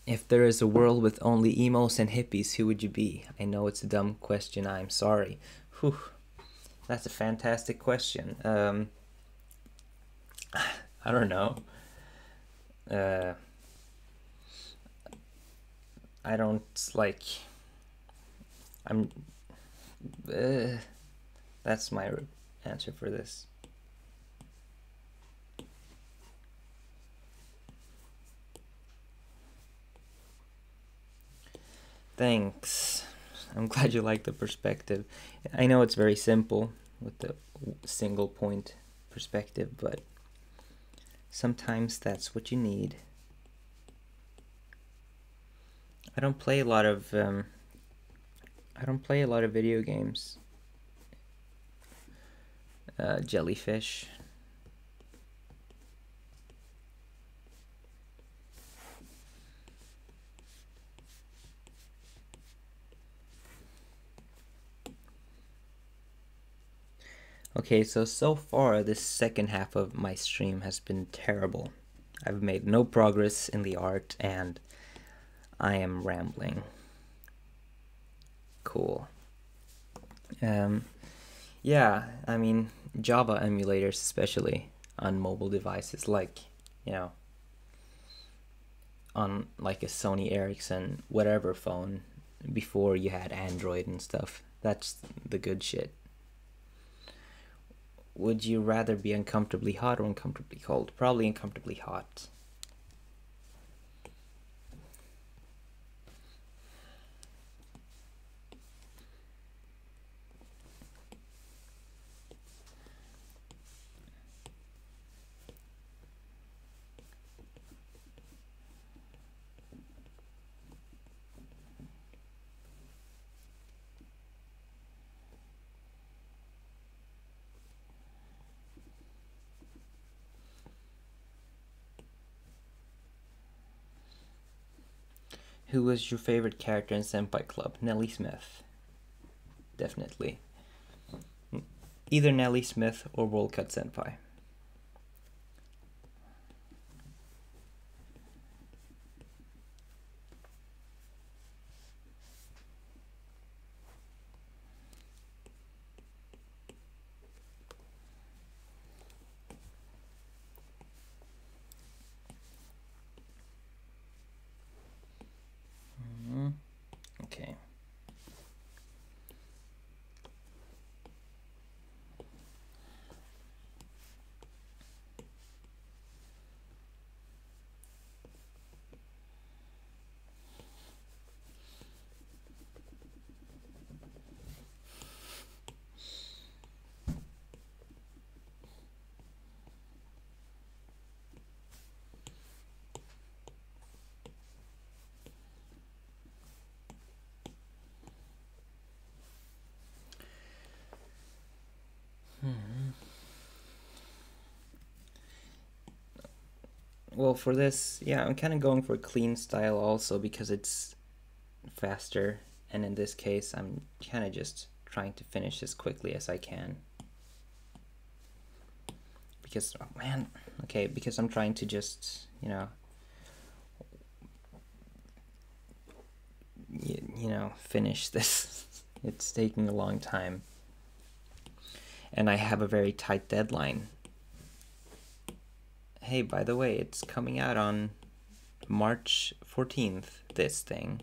If there is a world with only emos and hippies, who would you be? I know it's a dumb question, I'm sorry. Whew. That's a fantastic question. I don't know. I don't like. I'm. That's my answer for this. Thanks. I'm glad you like the perspective. I know it's very simple with the single point perspective, but sometimes that's what you need. I don't play a lot of video games. Jellyfish. Okay, so far this second half of my stream has been terrible. I've made no progress in the art and I am rambling. Cool. Um, yeah, I mean, Java emulators, especially on mobile devices, like, you know, on like a Sony Ericsson whatever phone before you had Android and stuff. That's the good shit. Would you rather be uncomfortably hot or uncomfortably cold? Probably uncomfortably hot. Who was your favorite character in Senpai Club? Nellie Smith. Definitely. Either Nellie Smith or World Cut Senpai. Okay. Well, for this, yeah, I'm kind of going for a clean style also because it's faster, and in this case, I'm kind of just trying to finish as quickly as I can. Because, oh man, okay, because I'm trying to just, finish this. It's taking a long time. And I have a very tight deadline. Hey, by the way, it's coming out on March 14th, this thing.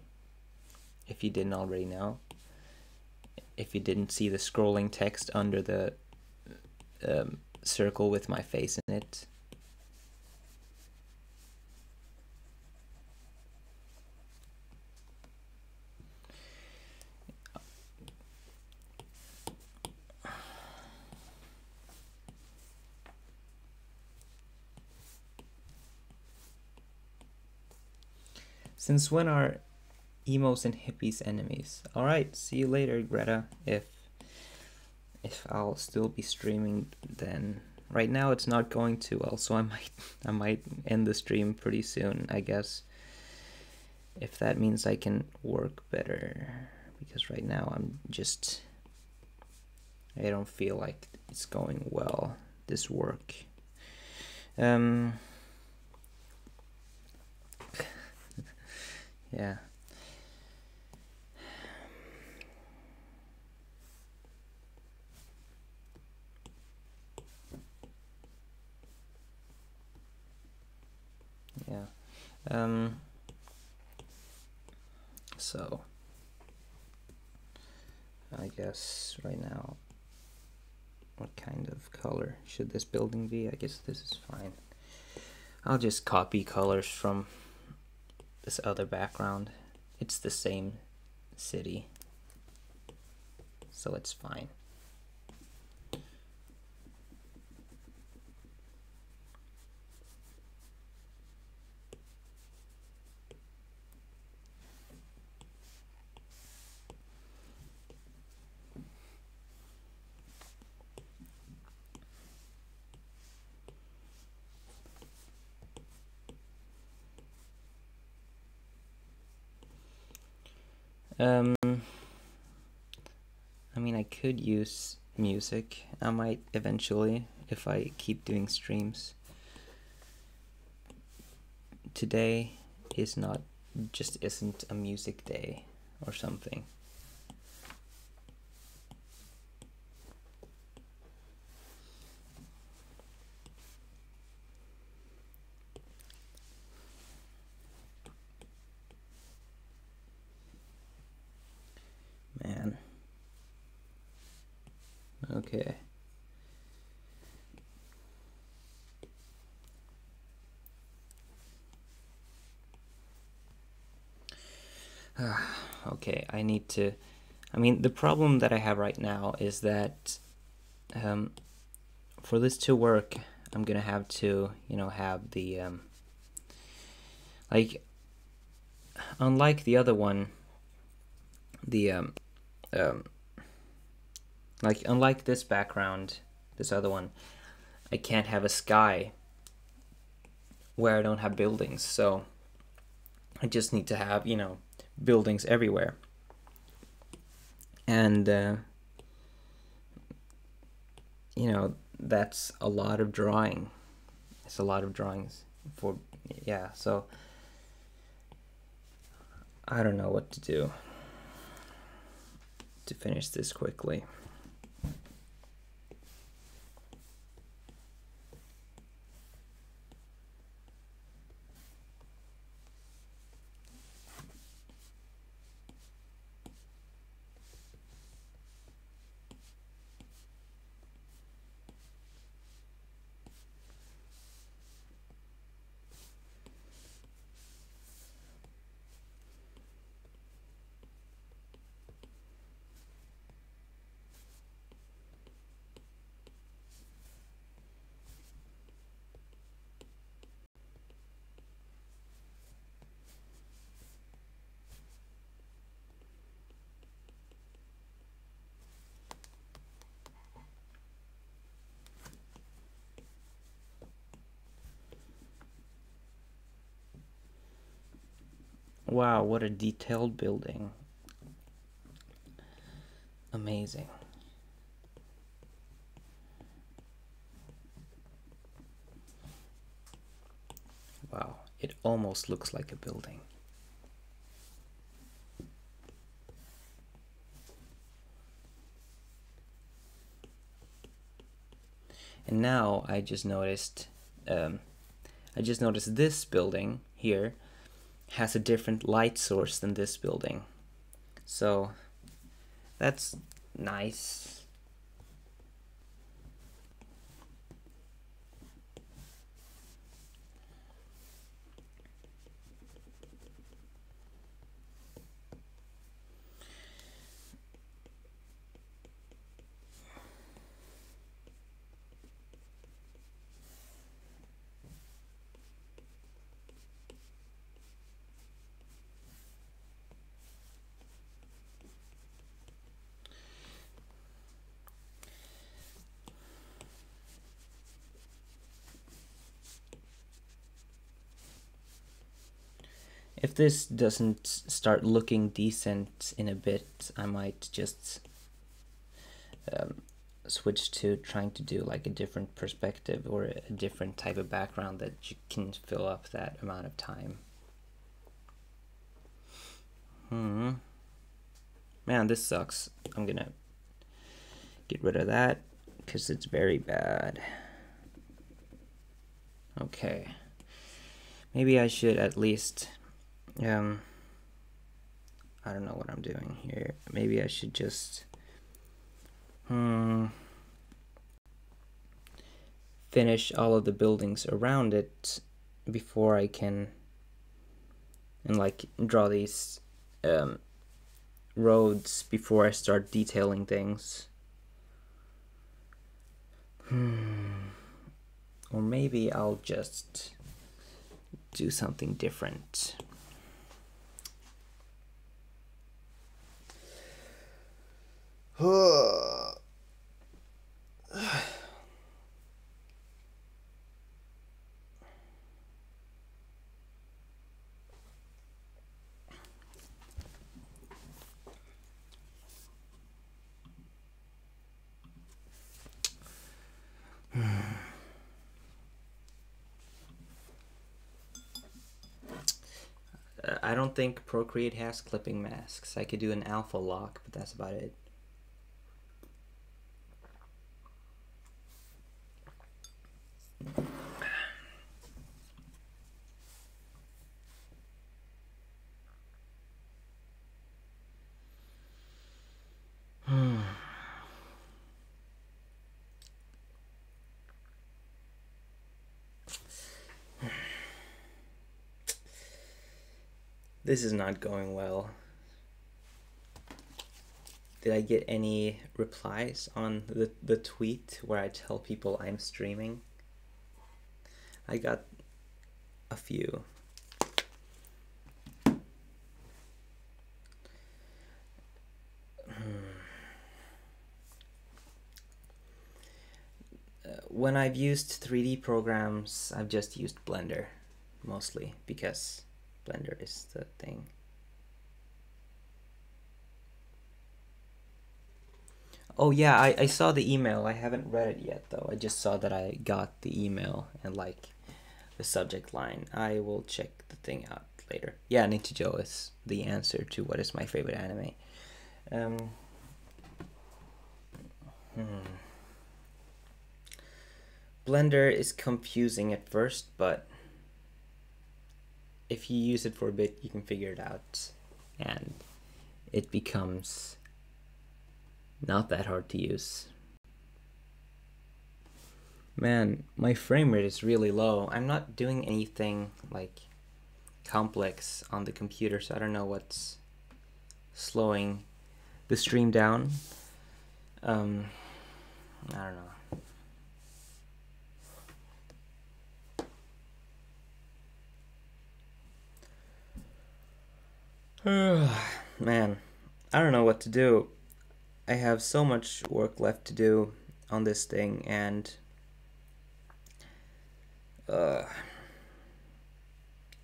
If you didn't already know. If you didn't see the scrolling text under the circle with my face in it. Since when are emos and hippies enemies? Alright, see you later, Greta. If I'll still be streaming then. Right now it's not going too well, so I might end the stream pretty soon, I guess. If that means I can work better. Because right now I don't feel like it's going well, this work. Yeah. Yeah. So I guess right now, what kind of color should this building be? I guess this is fine. I'll just copy colors from this other background. It's the same city, so it's fine. I mean, I could use music. I might eventually, if I keep doing streams. Today isn't a music day or something. Man. Okay. Okay, I need to... I mean, the problem that I have right now is that for this to work, I'm gonna have to, have the... like, unlike the other one, the... like, unlike this background, this other one, I can't have a sky where I don't have buildings, so I just need to have, buildings everywhere. And, that's a lot of drawing. It's a lot of drawings for, yeah, so I don't know what to do to finish this quickly. Wow, what a detailed building. Amazing. Wow, it almost looks like a building. And now I just noticed this building here has a different light source than this building. So that's nice. If this doesn't start looking decent in a bit, I might just switch to trying to do like a different perspective or a different type of background that you can fill up that amount of time. Man, this sucks. I'm gonna get rid of that because it's very bad. Okay. Maybe I should at least... I don't know what I'm doing here. Maybe I should just finish all of the buildings around it before I can like draw these roads before I start detailing things. Or maybe I'll just do something different. I don't think Procreate has clipping masks. I could do an alpha lock, but that's about it. This is not going well. Did I get any replies on the tweet where I tell people I'm streaming? I got a few. When I've used 3D programs, I've just used Blender mostly because Blender is the thing. Oh yeah, I saw the email. I haven't read it yet though. I just saw that I got the email and like the subject line. I will check the thing out later. Yeah, Ninja Joe is the answer to what is my favorite anime. Blender is confusing at first, but if you use it for a bit, you can figure it out, and it becomes not that hard to use. Man, my frame rate is really low. I'm not doing anything like complex on the computer, so I don't know what's slowing the stream down. I don't know. Man, I don't know what to do. I have so much work left to do on this thing, and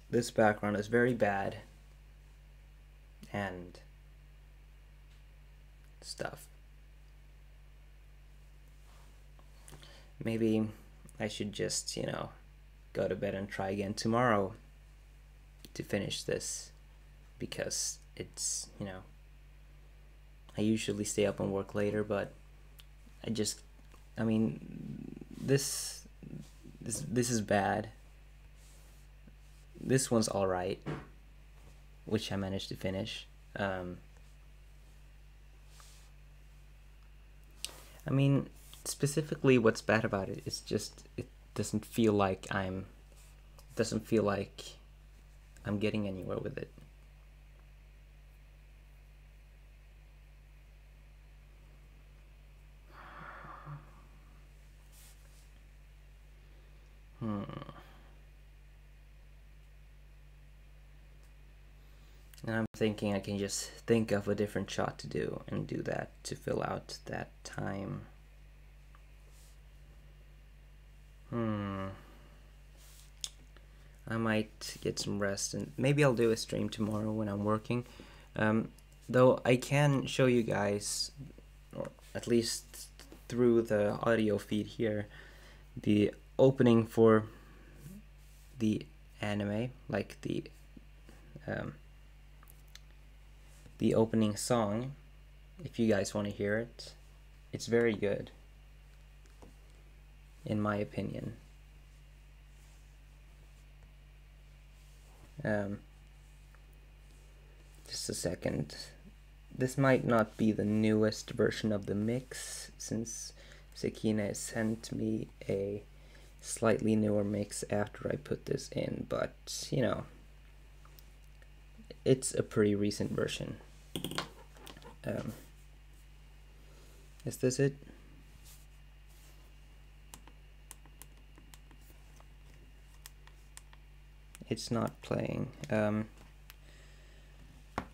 this background is very bad and stuff. Maybe I should just, go to bed and try again tomorrow to finish this, because it's, I usually stay up and work later, but this is bad. This one's alright, which I managed to finish. Specifically what's bad about it is just it doesn't feel like I'm getting anywhere with it. And I'm thinking I can just think of a different shot to do and do that to fill out that time. I might get some rest, and maybe I'll do a stream tomorrow when I'm working. Though I can show you guys, or at least through the audio feed here, the opening for the anime, like the opening song, if you guys want to hear it. It's very good, in my opinion. Just a second. This might not be the newest version of the mix, since Sekine sent me a slightly newer mix after I put this in, but it's a pretty recent version. Is this it? It's not playing.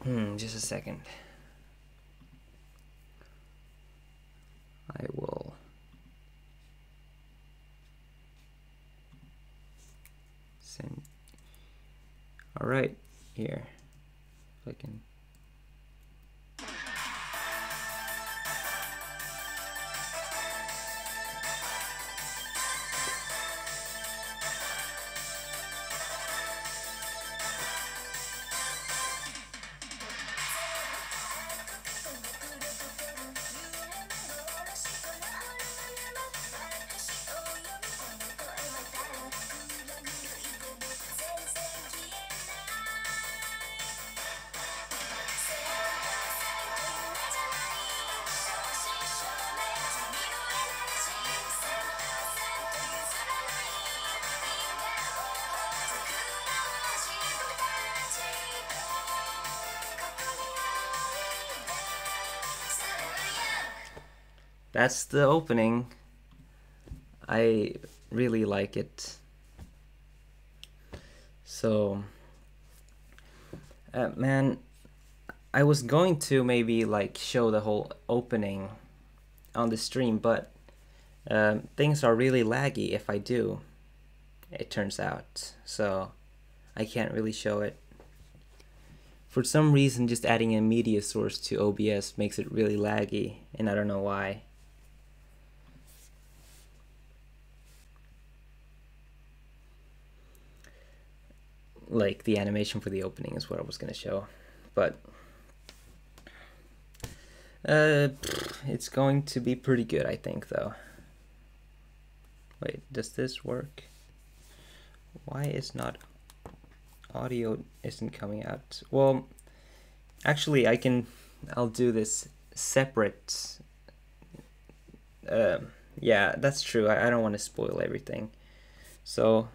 Just a second. I will send. All right, here. If I can. that's the opening. I really like it. So, man, I was going to maybe like show the whole opening on the stream, but things are really laggy if I do, it turns out. So I can't really show it. For some reason, just adding a media source to OBS makes it really laggy, and I don't know why. Like, the animation for the opening is what I was going to show. But it's going to be pretty good, I think, though. Wait, does this work? Why is not audio isn't coming out? Well, actually, I'll do this separate. Yeah, that's true. I don't want to spoil everything. So,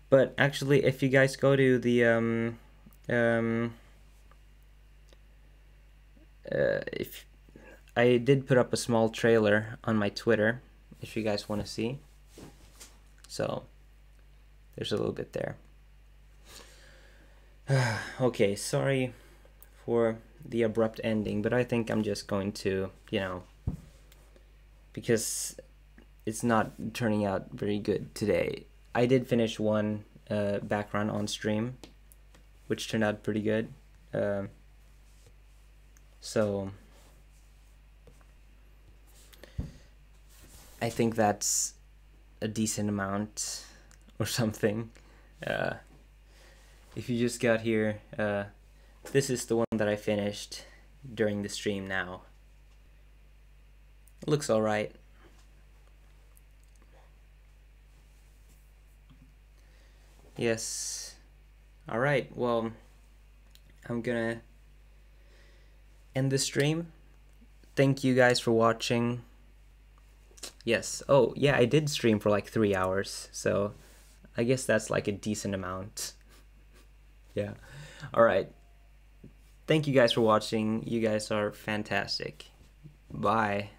but actually, if you guys go to the if I did put up a small trailer on my Twitter, if you guys want to see. So there's a little bit there. Okay, sorry for the abrupt ending, but I think I'm just going to, because it's not turning out very good today. I did finish one background on stream, which turned out pretty good. So I think that's a decent amount or something. If you just got here, this is the one that I finished during the stream now. It looks alright. Yes. Alright, well, I'm gonna end the stream. Thank you guys for watching. Yes. Oh, yeah, I did stream for like 3 hours, so I guess that's like a decent amount. Yeah. Alright. Thank you guys for watching. You guys are fantastic. Bye.